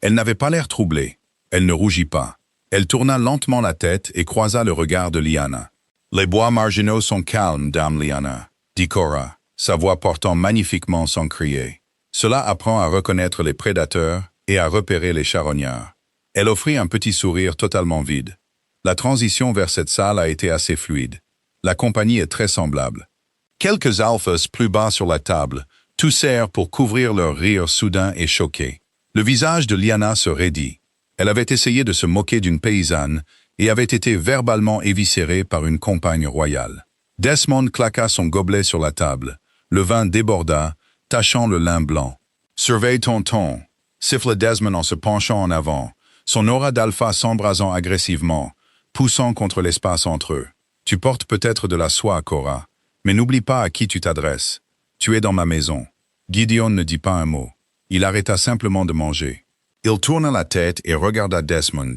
Elle n'avait pas l'air troublée. Elle ne rougit pas. Elle tourna lentement la tête et croisa le regard de Lyanna. « Les bois marginaux sont calmes, dame Lyanna, » dit Cora, sa voix portant magnifiquement sans crier. Cela apprend à reconnaître les prédateurs et à repérer les charognards. Elle offrit un petit sourire totalement vide. La transition vers cette salle a été assez fluide. La compagnie est très semblable. Quelques alphas plus bas sur la table toussèrent pour couvrir leur rire soudain et choqué. Le visage de Lyanna se raidit. Elle avait essayé de se moquer d'une paysanne et avait été verbalement éviscérée par une compagne royale. Desmond claqua son gobelet sur la table. Le vin déborda, tachant le lin blanc. « Surveille ton ton », siffla Desmond en se penchant en avant, son aura d'alpha s'embrasant agressivement, poussant contre l'espace entre eux. « Tu portes peut-être de la soie, Cora, mais n'oublie pas à qui tu t'adresses. Tu es dans ma maison. » Gideon ne dit pas un mot. Il arrêta simplement de manger. Il tourna la tête et regarda Desmond.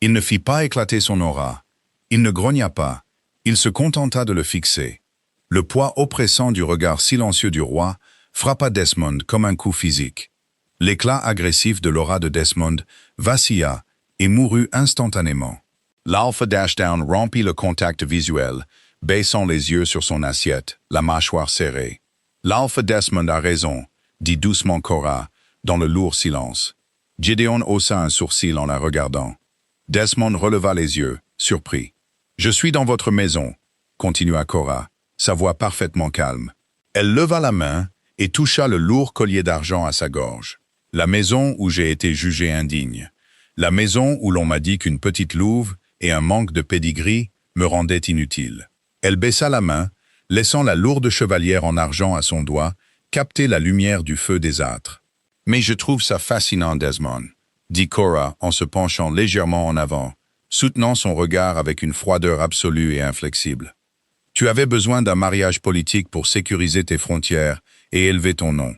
Il ne fit pas éclater son aura. Il ne grogna pas. Il se contenta de le fixer. Le poids oppressant du regard silencieux du roi frappa Desmond comme un coup physique. L'éclat agressif de l'aura de Desmond vacilla et mourut instantanément. L'alpha d'Ashdown rompit le contact visuel, baissant les yeux sur son assiette, la mâchoire serrée. « L'alpha Desmond a raison, » dit doucement Cora, dans le lourd silence. Gideon haussa un sourcil en la regardant. Desmond releva les yeux, surpris. « Je suis dans votre maison, » continua Cora, sa voix parfaitement calme. Elle leva la main et toucha le lourd collier d'argent à sa gorge. La maison où j'ai été jugé indigne. La maison où l'on m'a dit qu'une petite louve et un manque de pédigree me rendaient inutile. Elle baissa la main, laissant la lourde chevalière en argent à son doigt capter la lumière du feu des âtres. « Mais je trouve ça fascinant, Desmond », dit Cora en se penchant légèrement en avant, soutenant son regard avec une froideur absolue et inflexible. « Tu avais besoin d'un mariage politique pour sécuriser tes frontières et élever ton nom.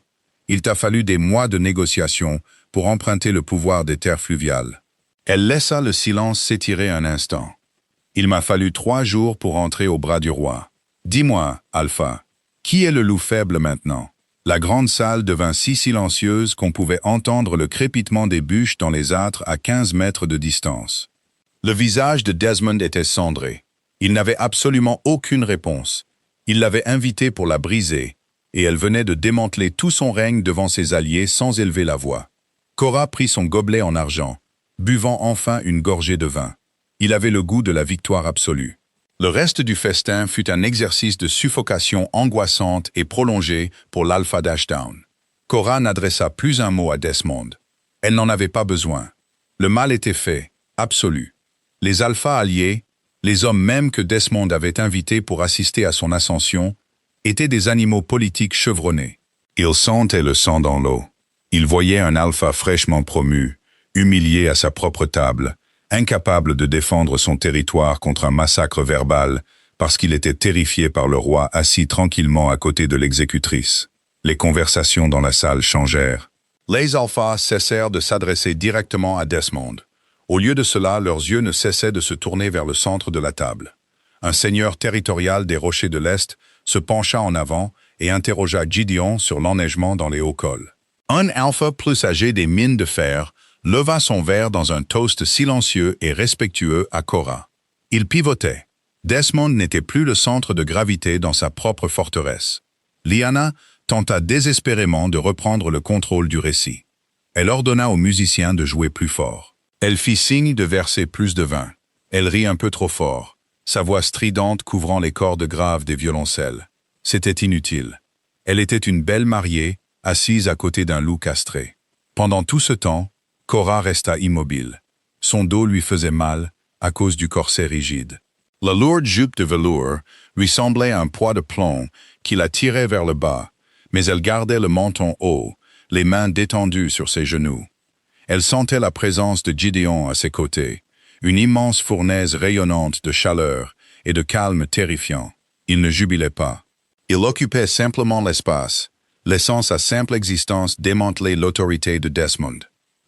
Il t'a fallu des mois de négociations pour emprunter le pouvoir des terres fluviales. » Elle laissa le silence s'étirer un instant. « Il m'a fallu 3 jours pour entrer au bras du roi. Dis-moi, Alpha, qui est le loup faible maintenant ?» La grande salle devint si silencieuse qu'on pouvait entendre le crépitement des bûches dans les âtres à 15 mètres de distance. Le visage de Desmond était cendré. Il n'avait absolument aucune réponse. Il l'avait invitée pour la briser, et elle venait de démanteler tout son règne devant ses alliés sans élever la voix. Cora prit son gobelet en argent, buvant enfin une gorgée de vin. Il avait le goût de la victoire absolue. Le reste du festin fut un exercice de suffocation angoissante et prolongée pour l'Alpha d'Ashdown. Cora n'adressa plus un mot à Desmond. Elle n'en avait pas besoin. Le mal était fait, absolu. Les alphas alliés, les hommes même que Desmond avait invités pour assister à son ascension, étaient des animaux politiques chevronnés. Ils sentaient le sang dans l'eau. Ils voyaient un alpha fraîchement promu, humilié à sa propre table, incapable de défendre son territoire contre un massacre verbal parce qu'il était terrifié par le roi assis tranquillement à côté de l'exécutrice. Les conversations dans la salle changèrent. Les alphas cessèrent de s'adresser directement à Desmond. Au lieu de cela, leurs yeux ne cessaient de se tourner vers le centre de la table. Un seigneur territorial des Rochers de l'Est se pencha en avant et interrogea Gideon sur l'enneigement dans les hauts cols. Un alpha plus âgé des mines de fer leva son verre dans un toast silencieux et respectueux à Cora. Il pivotait. Desmond n'était plus le centre de gravité dans sa propre forteresse. Lyanna tenta désespérément de reprendre le contrôle du récit. Elle ordonna aux musiciens de jouer plus fort. Elle fit signe de verser plus de vin. Elle rit un peu trop fort, sa voix stridente couvrant les cordes graves des violoncelles. C'était inutile. Elle était une belle mariée, assise à côté d'un loup castré. Pendant tout ce temps, Cora resta immobile. Son dos lui faisait mal à cause du corset rigide. La lourde jupe de velours lui semblait un poids de plomb qui la tirait vers le bas, mais elle gardait le menton haut, les mains détendues sur ses genoux. Elle sentait la présence de Gideon à ses côtés, une immense fournaise rayonnante de chaleur et de calme terrifiant. Il ne jubilait pas. Il occupait simplement l'espace, laissant sa simple existence démanteler l'autorité de Desmond.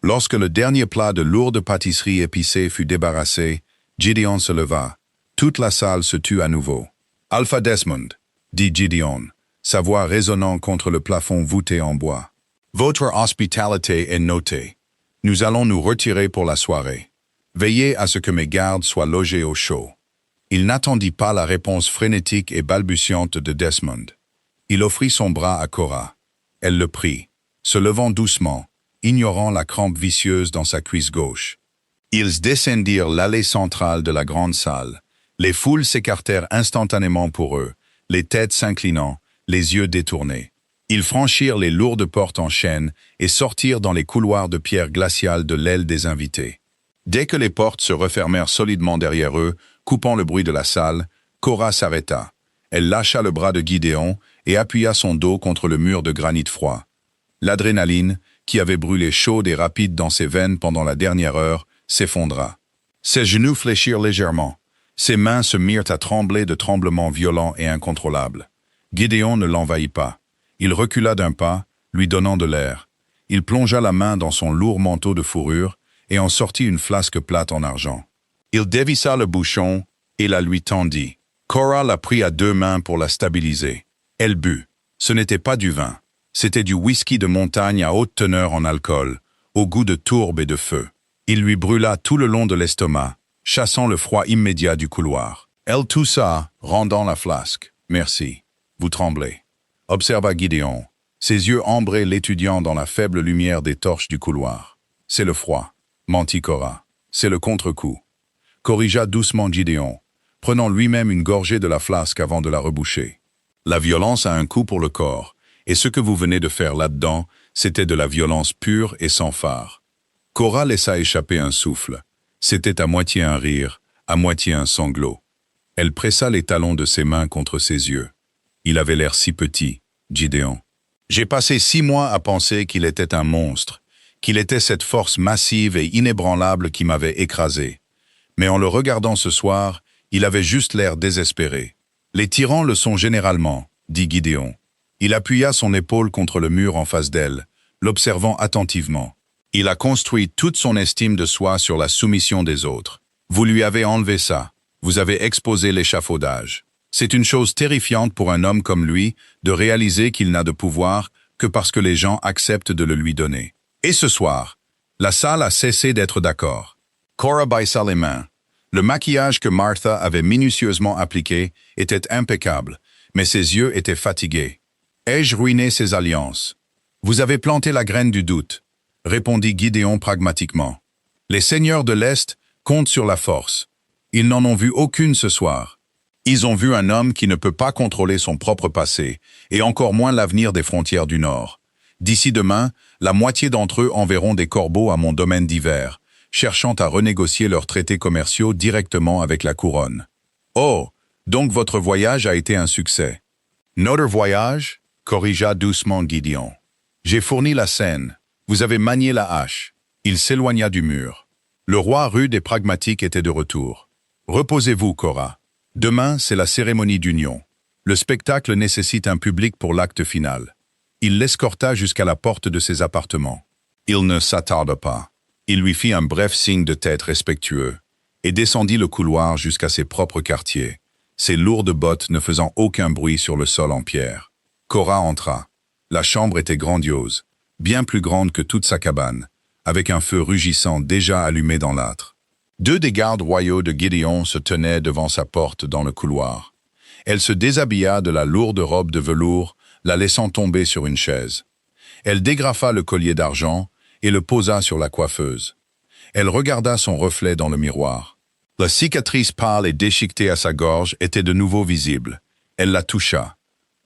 Lorsque le dernier plat de lourde pâtisserie épicée fut débarrassé, Gideon se leva. Toute la salle se tut à nouveau. « Alpha Desmond », dit Gideon, sa voix résonnant contre le plafond voûté en bois. « Votre hospitalité est notée. Nous allons nous retirer pour la soirée. Veillez à ce que mes gardes soient logés au chaud. » Il n'attendit pas la réponse frénétique et balbutiante de Desmond. Il offrit son bras à Cora. Elle le prit, se levant doucement, ignorant la crampe vicieuse dans sa cuisse gauche. Ils descendirent l'allée centrale de la grande salle. Les foules s'écartèrent instantanément pour eux, les têtes s'inclinant, les yeux détournés. Ils franchirent les lourdes portes en chêne et sortirent dans les couloirs de pierre glaciale de l'aile des invités. Dès que les portes se refermèrent solidement derrière eux, coupant le bruit de la salle, Cora s'arrêta. Elle lâcha le bras de Gideon et appuya son dos contre le mur de granit froid. L'adrénaline, qui avait brûlé chaude et rapide dans ses veines pendant la dernière heure, s'effondra. Ses genoux fléchirent légèrement. Ses mains se mirent à trembler de tremblements violents et incontrôlables. Gideon ne l'envahit pas. Il recula d'un pas, lui donnant de l'air. Il plongea la main dans son lourd manteau de fourrure et en sortit une flasque plate en argent. Il dévissa le bouchon et la lui tendit. Cora la prit à 2 mains pour la stabiliser. Elle but. Ce n'était pas du vin. C'était du whisky de montagne à haute teneur en alcool, au goût de tourbe et de feu. Il lui brûla tout le long de l'estomac, chassant le froid immédiat du couloir. Elle toussa, rendant la flasque. « Merci. Vous tremblez. » observa Gideon, ses yeux ambrés l'étudiant dans la faible lumière des torches du couloir. « C'est le froid. » mentit Cora. « C'est le contre-coup. » Corrigea doucement Gideon, prenant lui-même une gorgée de la flasque avant de la reboucher. La violence a un coût pour le corps, et ce que vous venez de faire là-dedans, c'était de la violence pure et sans phare. Cora laissa échapper un souffle. C'était à moitié un rire, à moitié un sanglot. Elle pressa les talons de ses mains contre ses yeux. Il avait l'air si petit, Gideon. J'ai passé 6 mois à penser qu'il était un monstre, qu'il était cette force massive et inébranlable qui m'avait écrasé. Mais en le regardant ce soir, il avait juste l'air désespéré. Les tyrans le sont généralement, dit Gideon. Il appuya son épaule contre le mur en face d'elle, l'observant attentivement. Il a construit toute son estime de soi sur la soumission des autres. Vous lui avez enlevé ça. Vous avez exposé l'échafaudage. C'est une chose terrifiante pour un homme comme lui de réaliser qu'il n'a de pouvoir que parce que les gens acceptent de le lui donner. Et ce soir, la salle a cessé d'être d'accord. Cora baissa les mains. Le maquillage que Martha avait minutieusement appliqué était impeccable, mais ses yeux étaient fatigués. Ai-je ruiné ses alliances? Vous avez planté la graine du doute, répondit Gideon pragmatiquement. Les seigneurs de l'Est comptent sur la force. Ils n'en ont vu aucune ce soir. Ils ont vu un homme qui ne peut pas contrôler son propre passé, et encore moins l'avenir des frontières du Nord. D'ici demain, la moitié d'entre eux enverront des corbeaux à mon domaine d'hiver, cherchant à renégocier leurs traités commerciaux directement avec la couronne. Oh, donc votre voyage a été un succès. Notre voyage, corrigea doucement Gideon. J'ai fourni la scène. Vous avez manié la hache. Il s'éloigna du mur. Le roi rude et pragmatique était de retour. Reposez-vous, Cora. Demain, c'est la cérémonie d'union. Le spectacle nécessite un public pour l'acte final. Il l'escorta jusqu'à la porte de ses appartements. Il ne s'attarda pas. Il lui fit un bref signe de tête respectueux et descendit le couloir jusqu'à ses propres quartiers, ses lourdes bottes ne faisant aucun bruit sur le sol en pierre. Cora entra. La chambre était grandiose, bien plus grande que toute sa cabane, avec un feu rugissant déjà allumé dans l'âtre. 2 des gardes royaux de Gideon se tenaient devant sa porte dans le couloir. Elle se déshabilla de la lourde robe de velours, la laissant tomber sur une chaise. Elle dégrafa le collier d'argent et le posa sur la coiffeuse. Elle regarda son reflet dans le miroir. La cicatrice pâle et déchiquetée à sa gorge était de nouveau visible. Elle la toucha.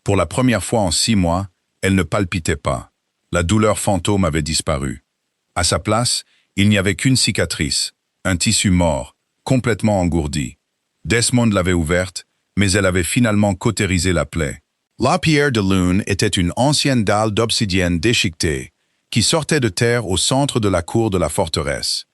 Pour la première fois en 6 mois, elle ne palpitait pas. La douleur fantôme avait disparu. À sa place, il n'y avait qu'une cicatrice, un tissu mort, complètement engourdi. Desmond l'avait ouverte, mais elle avait finalement cautérisé la plaie. La pierre de lune était une ancienne dalle d'obsidienne déchiquetée, qui sortait de terre au centre de la cour de la forteresse.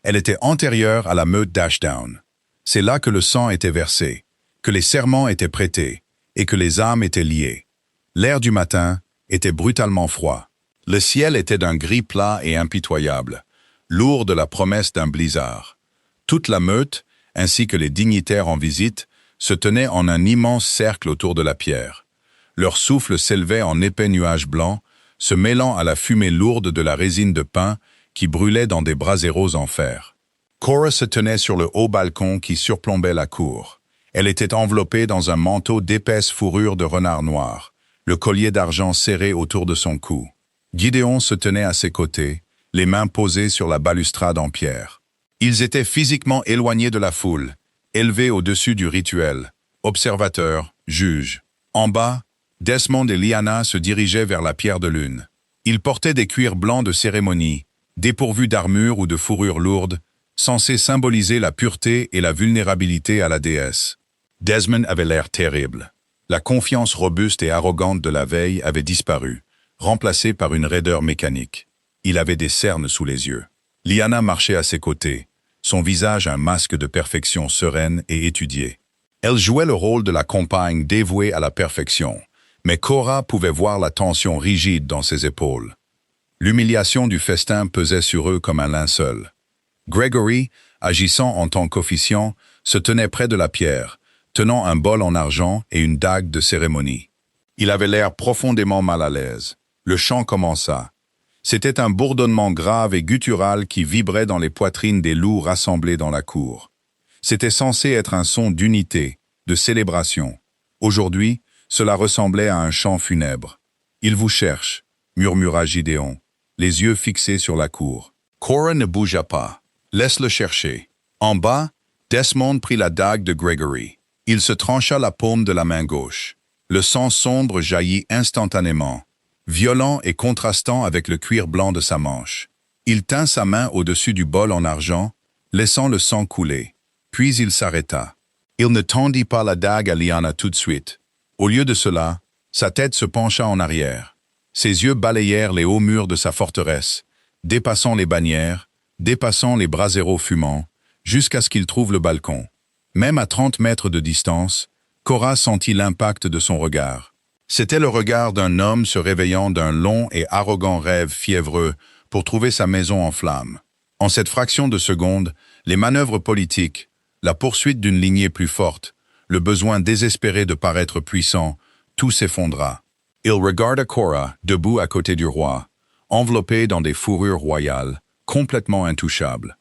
Elle était antérieure à la meute d'Ashdown. C'est là que le sang était versé, que les serments étaient prêtés, et que les âmes étaient liées. L'air du matin était brutalement froid. Le ciel était d'un gris plat et impitoyable, lourd de la promesse d'un blizzard. Toute la meute, ainsi que les dignitaires en visite, se tenaient en un immense cercle autour de la pierre. Leur souffle s'élevait en épais nuages blancs, se mêlant à la fumée lourde de la résine de pin qui brûlait dans des braseros en fer. Cora se tenait sur le haut balcon qui surplombait la cour. Elle était enveloppée dans un manteau d'épaisse fourrure de renard noir, le collier d'argent serré autour de son cou. Gideon se tenait à ses côtés, les mains posées sur la balustrade en pierre. Ils étaient physiquement éloignés de la foule, élevés au-dessus du rituel, observateurs, juges. En bas, Desmond et Lyanna se dirigeaient vers la pierre de lune. Ils portaient des cuirs blancs de cérémonie, dépourvus d'armure ou de fourrure lourde, censés symboliser la pureté et la vulnérabilité à la déesse. Desmond avait l'air terrible. La confiance robuste et arrogante de la veille avait disparu, remplacée par une raideur mécanique. Il avait des cernes sous les yeux. Lyanna marchait à ses côtés, son visage un masque de perfection sereine et étudiée. Elle jouait le rôle de la compagne dévouée à la perfection, mais Cora pouvait voir la tension rigide dans ses épaules. L'humiliation du festin pesait sur eux comme un linceul. Gregory, agissant en tant qu'officiant, se tenait près de la pierre, tenant un bol en argent et une dague de cérémonie. Il avait l'air profondément mal à l'aise. Le chant commença. C'était un bourdonnement grave et guttural qui vibrait dans les poitrines des loups rassemblés dans la cour. C'était censé être un son d'unité, de célébration. Aujourd'hui, cela ressemblait à un chant funèbre. « Il vous cherche », murmura Gideon, les yeux fixés sur la cour. Cora ne bougea pas. « Laisse-le chercher. » En bas, Desmond prit la dague de Gregory. Il se trancha la paume de la main gauche. Le sang sombre jaillit instantanément, violent et contrastant avec le cuir blanc de sa manche. Il tint sa main au-dessus du bol en argent, laissant le sang couler. Puis il s'arrêta. Il ne tendit pas la dague à Lyanna tout de suite. Au lieu de cela, sa tête se pencha en arrière. Ses yeux balayèrent les hauts murs de sa forteresse, dépassant les bannières, dépassant les braseros fumants, jusqu'à ce qu'il trouve le balcon. Même à 30 mètres de distance, Cora sentit l'impact de son regard. C'était le regard d'un homme se réveillant d'un long et arrogant rêve fiévreux pour trouver sa maison en flammes. En cette fraction de seconde, les manœuvres politiques, la poursuite d'une lignée plus forte, le besoin désespéré de paraître puissant, tout s'effondra. Il regarda Cora, debout à côté du roi, enveloppée dans des fourrures royales, complètement intouchable.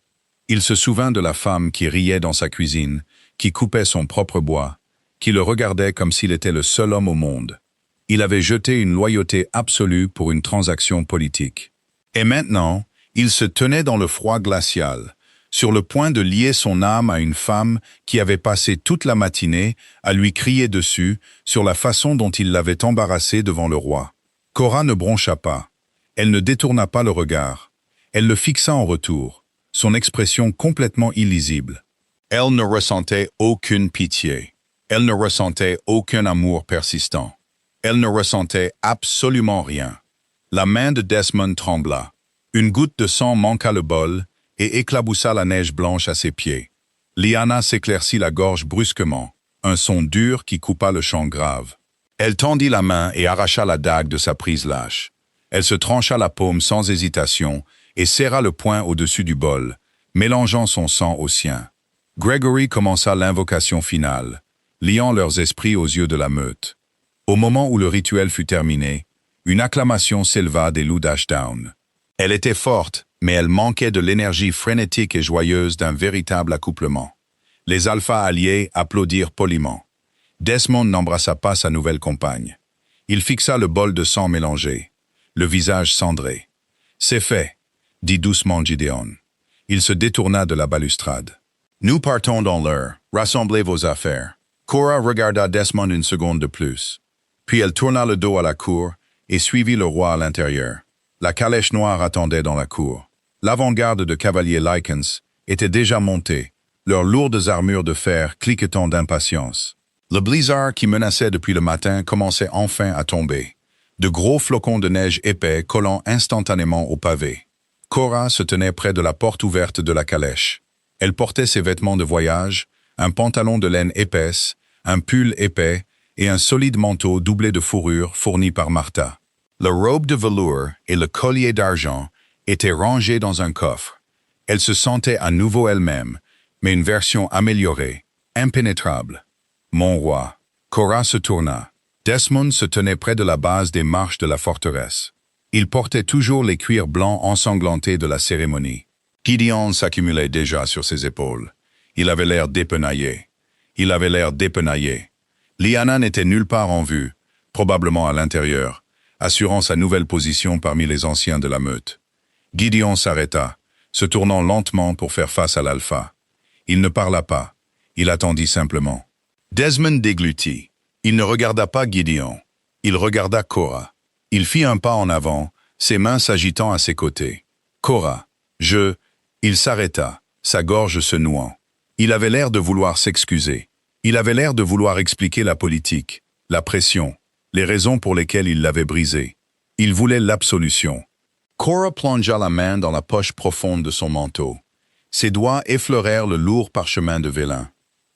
Il se souvint de la femme qui riait dans sa cuisine, qui coupait son propre bois, qui le regardait comme s'il était le seul homme au monde. Il avait jeté une loyauté absolue pour une transaction politique. Et maintenant, il se tenait dans le froid glacial, sur le point de lier son âme à une femme qui avait passé toute la matinée à lui crier dessus sur la façon dont il l'avait embarrassé devant le roi. Cora ne broncha pas. Elle ne détourna pas le regard. Elle le fixa en retour, son expression complètement illisible. Elle ne ressentait aucune pitié. Elle ne ressentait aucun amour persistant. Elle ne ressentait absolument rien. La main de Desmond trembla. Une goutte de sang manqua le bol et éclaboussa la neige blanche à ses pieds. Lyanna s'éclaircit la gorge brusquement, un son dur qui coupa le chant grave. Elle tendit la main et arracha la dague de sa prise lâche. Elle se trancha la paume sans hésitation et serra le poing au-dessus du bol, mélangeant son sang au sien. Gregory commença l'invocation finale, liant leurs esprits aux yeux de la meute. Au moment où le rituel fut terminé, une acclamation s'éleva des loups d'Ashdown. Elle était forte, mais elle manquait de l'énergie frénétique et joyeuse d'un véritable accouplement. Les alphas alliés applaudirent poliment. Desmond n'embrassa pas sa nouvelle compagne. Il fixa le bol de sang mélangé, le visage cendré. « C'est fait », dit doucement Gideon. Il se détourna de la balustrade. « Nous partons dans l'heure. Rassemblez vos affaires. » Cora regarda Desmond une seconde de plus. Puis elle tourna le dos à la cour et suivit le roi à l'intérieur. La calèche noire attendait dans la cour. L'avant-garde de cavaliers Lycans était déjà montée, leurs lourdes armures de fer cliquetant d'impatience. Le blizzard qui menaçait depuis le matin commençait enfin à tomber, de gros flocons de neige épais collant instantanément au pavé. Cora se tenait près de la porte ouverte de la calèche. Elle portait ses vêtements de voyage, un pantalon de laine épaisse, un pull épais et un solide manteau doublé de fourrure fourni par Martha. La robe de velours et le collier d'argent étaient rangés dans un coffre. Elle se sentait à nouveau elle-même, mais une version améliorée, impénétrable. Mon roi. Cora se tourna. Desmond se tenait près de la base des marches de la forteresse. Il portait toujours les cuirs blancs ensanglantés de la cérémonie. Gideon s'accumulait déjà sur ses épaules. Il avait l'air dépenaillé. Lyanna n'était nulle part en vue, probablement à l'intérieur, assurant sa nouvelle position parmi les anciens de la meute. Gideon s'arrêta, se tournant lentement pour faire face à l'alpha. Il ne parla pas, il attendit simplement. Desmond déglutit. Il ne regarda pas Gideon, il regarda Cora. Il fit un pas en avant, ses mains s'agitant à ses côtés. Cora, Il s'arrêta, sa gorge se nouant. Il avait l'air de vouloir s'excuser. Il avait l'air de vouloir expliquer la politique, la pression, les raisons pour lesquelles il l'avait brisé. Il voulait l'absolution. Cora plongea la main dans la poche profonde de son manteau. Ses doigts effleurèrent le lourd parchemin de vélin.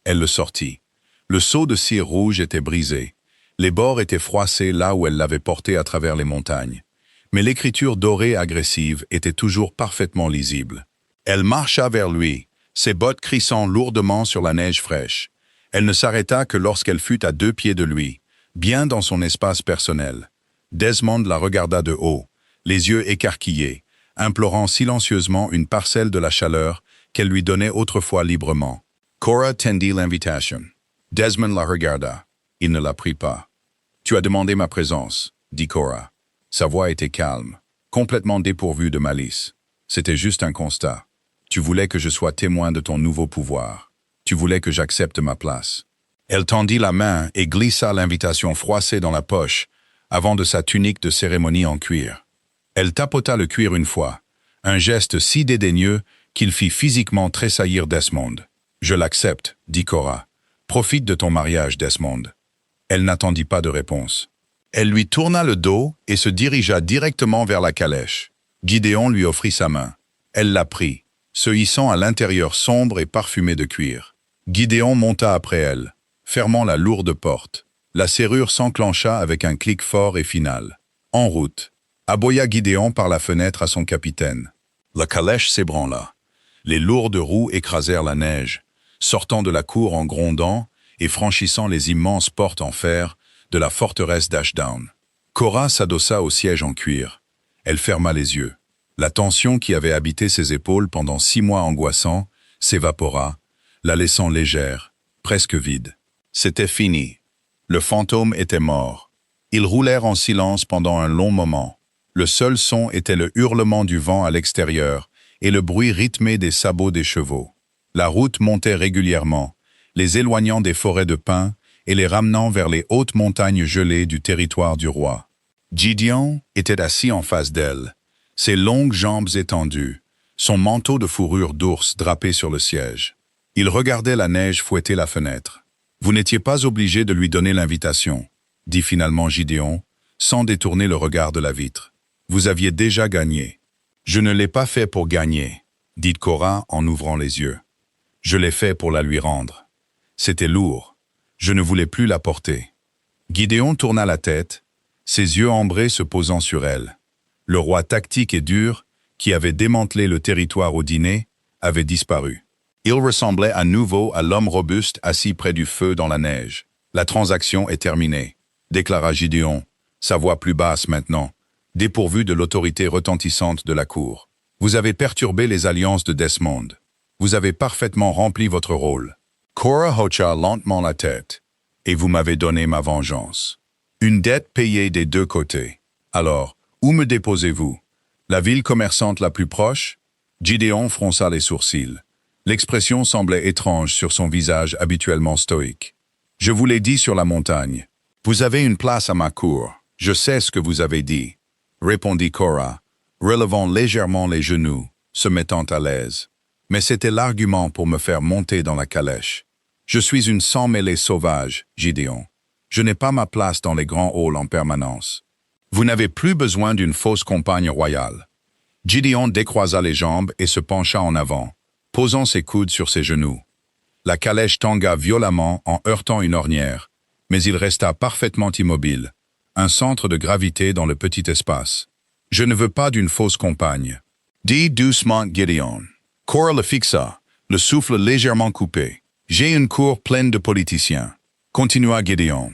Elle le sortit. Le seau de cire rouge était brisé. Les bords étaient froissés là où elle l'avait porté à travers les montagnes. Mais l'écriture dorée agressive était toujours parfaitement lisible. Elle marcha vers lui, ses bottes crissant lourdement sur la neige fraîche. Elle ne s'arrêta que lorsqu'elle fut à 2 pieds de lui, bien dans son espace personnel. Desmond la regarda de haut, les yeux écarquillés, implorant silencieusement une parcelle de la chaleur qu'elle lui donnait autrefois librement. Cora tendit l'invitation. Desmond la regarda. Il ne la prit pas. « Tu as demandé ma présence », dit Cora. Sa voix était calme, complètement dépourvue de malice. C'était juste un constat. Tu voulais que je sois témoin de ton nouveau pouvoir. Tu voulais que j'accepte ma place. Elle tendit la main et glissa l'invitation froissée dans la poche, avant de sa tunique de cérémonie en cuir. Elle tapota le cuir une fois, un geste si dédaigneux qu'il fit physiquement tressaillir Desmond. « Je l'accepte, » dit Cora. « Profite de ton mariage, Desmond. » Elle n'attendit pas de réponse. Elle lui tourna le dos et se dirigea directement vers la calèche. Gideon lui offrit sa main. Elle la prit, se hissant à l'intérieur sombre et parfumé de cuir. Gideon monta après elle, fermant la lourde porte. La serrure s'enclencha avec un clic fort et final. En route, aboya Gideon par la fenêtre à son capitaine. La calèche s'ébranla. Les lourdes roues écrasèrent la neige, sortant de la cour en grondant et franchissant les immenses portes en fer de la forteresse d'Ashdown. Cora s'adossa au siège en cuir. Elle ferma les yeux. La tension qui avait habité ses épaules pendant 6 mois angoissants s'évapora, la laissant légère, presque vide. C'était fini. Le fantôme était mort. Ils roulèrent en silence pendant un long moment. Le seul son était le hurlement du vent à l'extérieur et le bruit rythmé des sabots des chevaux. La route montait régulièrement, les éloignant des forêts de pins et les ramenant vers les hautes montagnes gelées du territoire du roi. Gideon était assis en face d'elle, ses longues jambes étendues, son manteau de fourrure d'ours drapé sur le siège. Il regardait la neige fouetter la fenêtre. « Vous n'étiez pas obligé de lui donner l'invitation, » dit finalement Gideon, sans détourner le regard de la vitre. « Vous aviez déjà gagné. »« Je ne l'ai pas fait pour gagner, » dit Cora en ouvrant les yeux. « Je l'ai fait pour la lui rendre. C'était lourd. Je ne voulais plus la porter. » Gideon tourna la tête, ses yeux ambrés se posant sur elle. Le roi tactique et dur, qui avait démantelé le territoire au dîner, avait disparu. Il ressemblait à nouveau à l'homme robuste assis près du feu dans la neige. « La transaction est terminée, » déclara Gideon, sa voix plus basse maintenant, dépourvue de l'autorité retentissante de la cour. « Vous avez perturbé les alliances de Desmond. Vous avez parfaitement rempli votre rôle. » Cora hocha lentement la tête. « Et vous m'avez donné ma vengeance. Une dette payée des deux côtés. Alors, où me déposez-vous? La ville commerçante la plus proche ?» Gideon fronça les sourcils. L'expression semblait étrange sur son visage habituellement stoïque. « Je vous l'ai dit sur la montagne. Vous avez une place à ma cour. Je sais ce que vous avez dit, » répondit Cora, relevant légèrement les genoux, se mettant à l'aise. Mais c'était l'argument pour me faire monter dans la calèche. Je suis une sans-mêlée sauvage, Gideon. Je n'ai pas ma place dans les grands halls en permanence. Vous n'avez plus besoin d'une fausse compagne royale. Gideon décroisa les jambes et se pencha en avant, posant ses coudes sur ses genoux. La calèche tangua violemment en heurtant une ornière, mais il resta parfaitement immobile, un centre de gravité dans le petit espace. « Je ne veux pas d'une fausse compagne. » Dit doucement Gideon. Cora le fixa, le souffle légèrement coupé. « J'ai une cour pleine de politiciens. » Continua Gideon,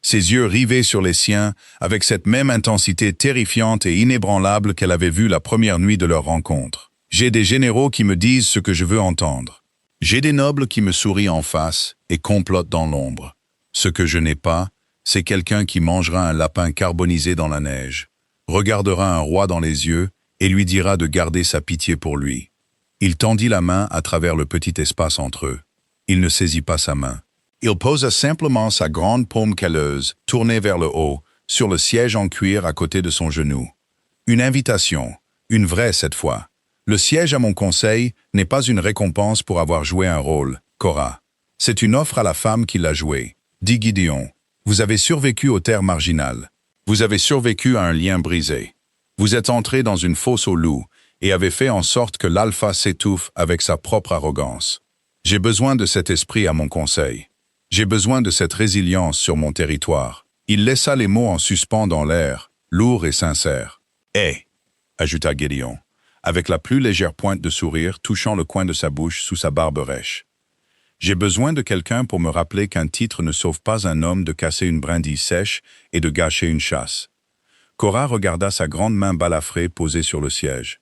ses yeux rivés sur les siens avec cette même intensité terrifiante et inébranlable qu'elle avait vue la première nuit de leur rencontre. « J'ai des généraux qui me disent ce que je veux entendre. J'ai des nobles qui me sourient en face et complotent dans l'ombre. Ce que je n'ai pas, c'est quelqu'un qui mangera un lapin carbonisé dans la neige, regardera un roi dans les yeux et lui dira de garder sa pitié pour lui. » Il tendit la main à travers le petit espace entre eux. Il ne saisit pas sa main. Il posa simplement sa grande paume calleuse, tournée vers le haut, sur le siège en cuir à côté de son genou. Une invitation, une vraie cette fois. Le siège à mon conseil n'est pas une récompense pour avoir joué un rôle, Cora. C'est une offre à la femme qui l'a joué, dit Gideon. Vous avez survécu aux terres marginales. Vous avez survécu à un lien brisé. Vous êtes entré dans une fosse aux loups et avez fait en sorte que l'alpha s'étouffe avec sa propre arrogance. J'ai besoin de cet esprit à mon conseil. J'ai besoin de cette résilience sur mon territoire. Il laissa les mots en suspens dans l'air, lourds et sincères. « Eh !» ajouta Gideon, avec la plus légère pointe de sourire touchant le coin de sa bouche sous sa barbe rêche. « J'ai besoin de quelqu'un pour me rappeler qu'un titre ne sauve pas un homme de casser une brindille sèche et de gâcher une chasse. » Cora regarda sa grande main balafrée posée sur le siège.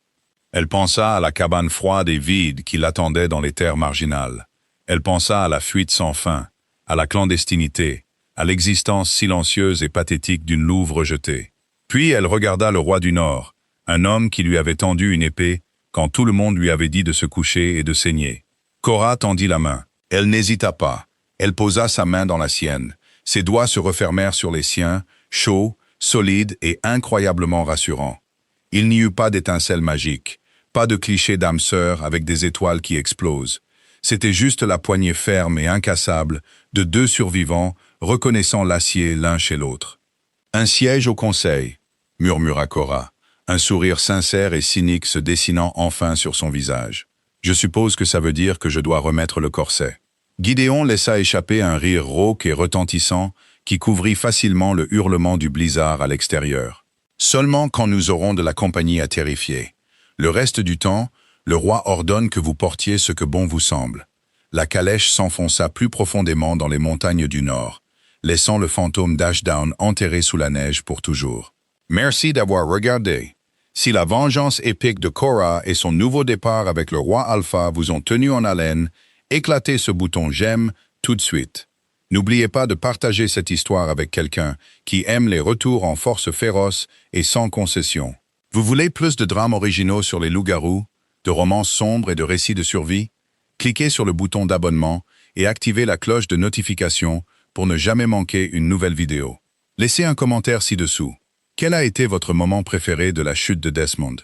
Elle pensa à la cabane froide et vide qui l'attendait dans les terres marginales. Elle pensa à la fuite sans fin, à la clandestinité, à l'existence silencieuse et pathétique d'une louve rejetée. Puis elle regarda le roi du Nord, un homme qui lui avait tendu une épée quand tout le monde lui avait dit de se coucher et de saigner. Cora tendit la main. Elle n'hésita pas. Elle posa sa main dans la sienne. Ses doigts se refermèrent sur les siens, chauds, solides et incroyablement rassurants. Il n'y eut pas d'étincelle magique, pas de cliché d'âme sœur avec des étoiles qui explosent. C'était juste la poignée ferme et incassable de deux survivants reconnaissant l'acier l'un chez l'autre. « Un siège au conseil », murmura Cora, un sourire sincère et cynique se dessinant enfin sur son visage. « Je suppose que ça veut dire que je dois remettre le corset. » Gideon laissa échapper un rire rauque et retentissant qui couvrit facilement le hurlement du blizzard à l'extérieur. « Seulement quand nous aurons de la compagnie à terrifier. Le reste du temps, le roi ordonne que vous portiez ce que bon vous semble. » La calèche s'enfonça plus profondément dans les montagnes du nord, laissant le fantôme d'Ashdown enterré sous la neige pour toujours. Merci d'avoir regardé. Si la vengeance épique de Cora et son nouveau départ avec le roi Alpha vous ont tenu en haleine, éclatez ce bouton j'aime tout de suite. N'oubliez pas de partager cette histoire avec quelqu'un qui aime les retours en force féroce et sans concession. Vous voulez plus de drames originaux sur les loups-garous, de romances sombres et de récits de survie? Cliquez sur le bouton d'abonnement et activez la cloche de notification pour ne jamais manquer une nouvelle vidéo. Laissez un commentaire ci-dessous. Quel a été votre moment préféré de la chute de Desmond?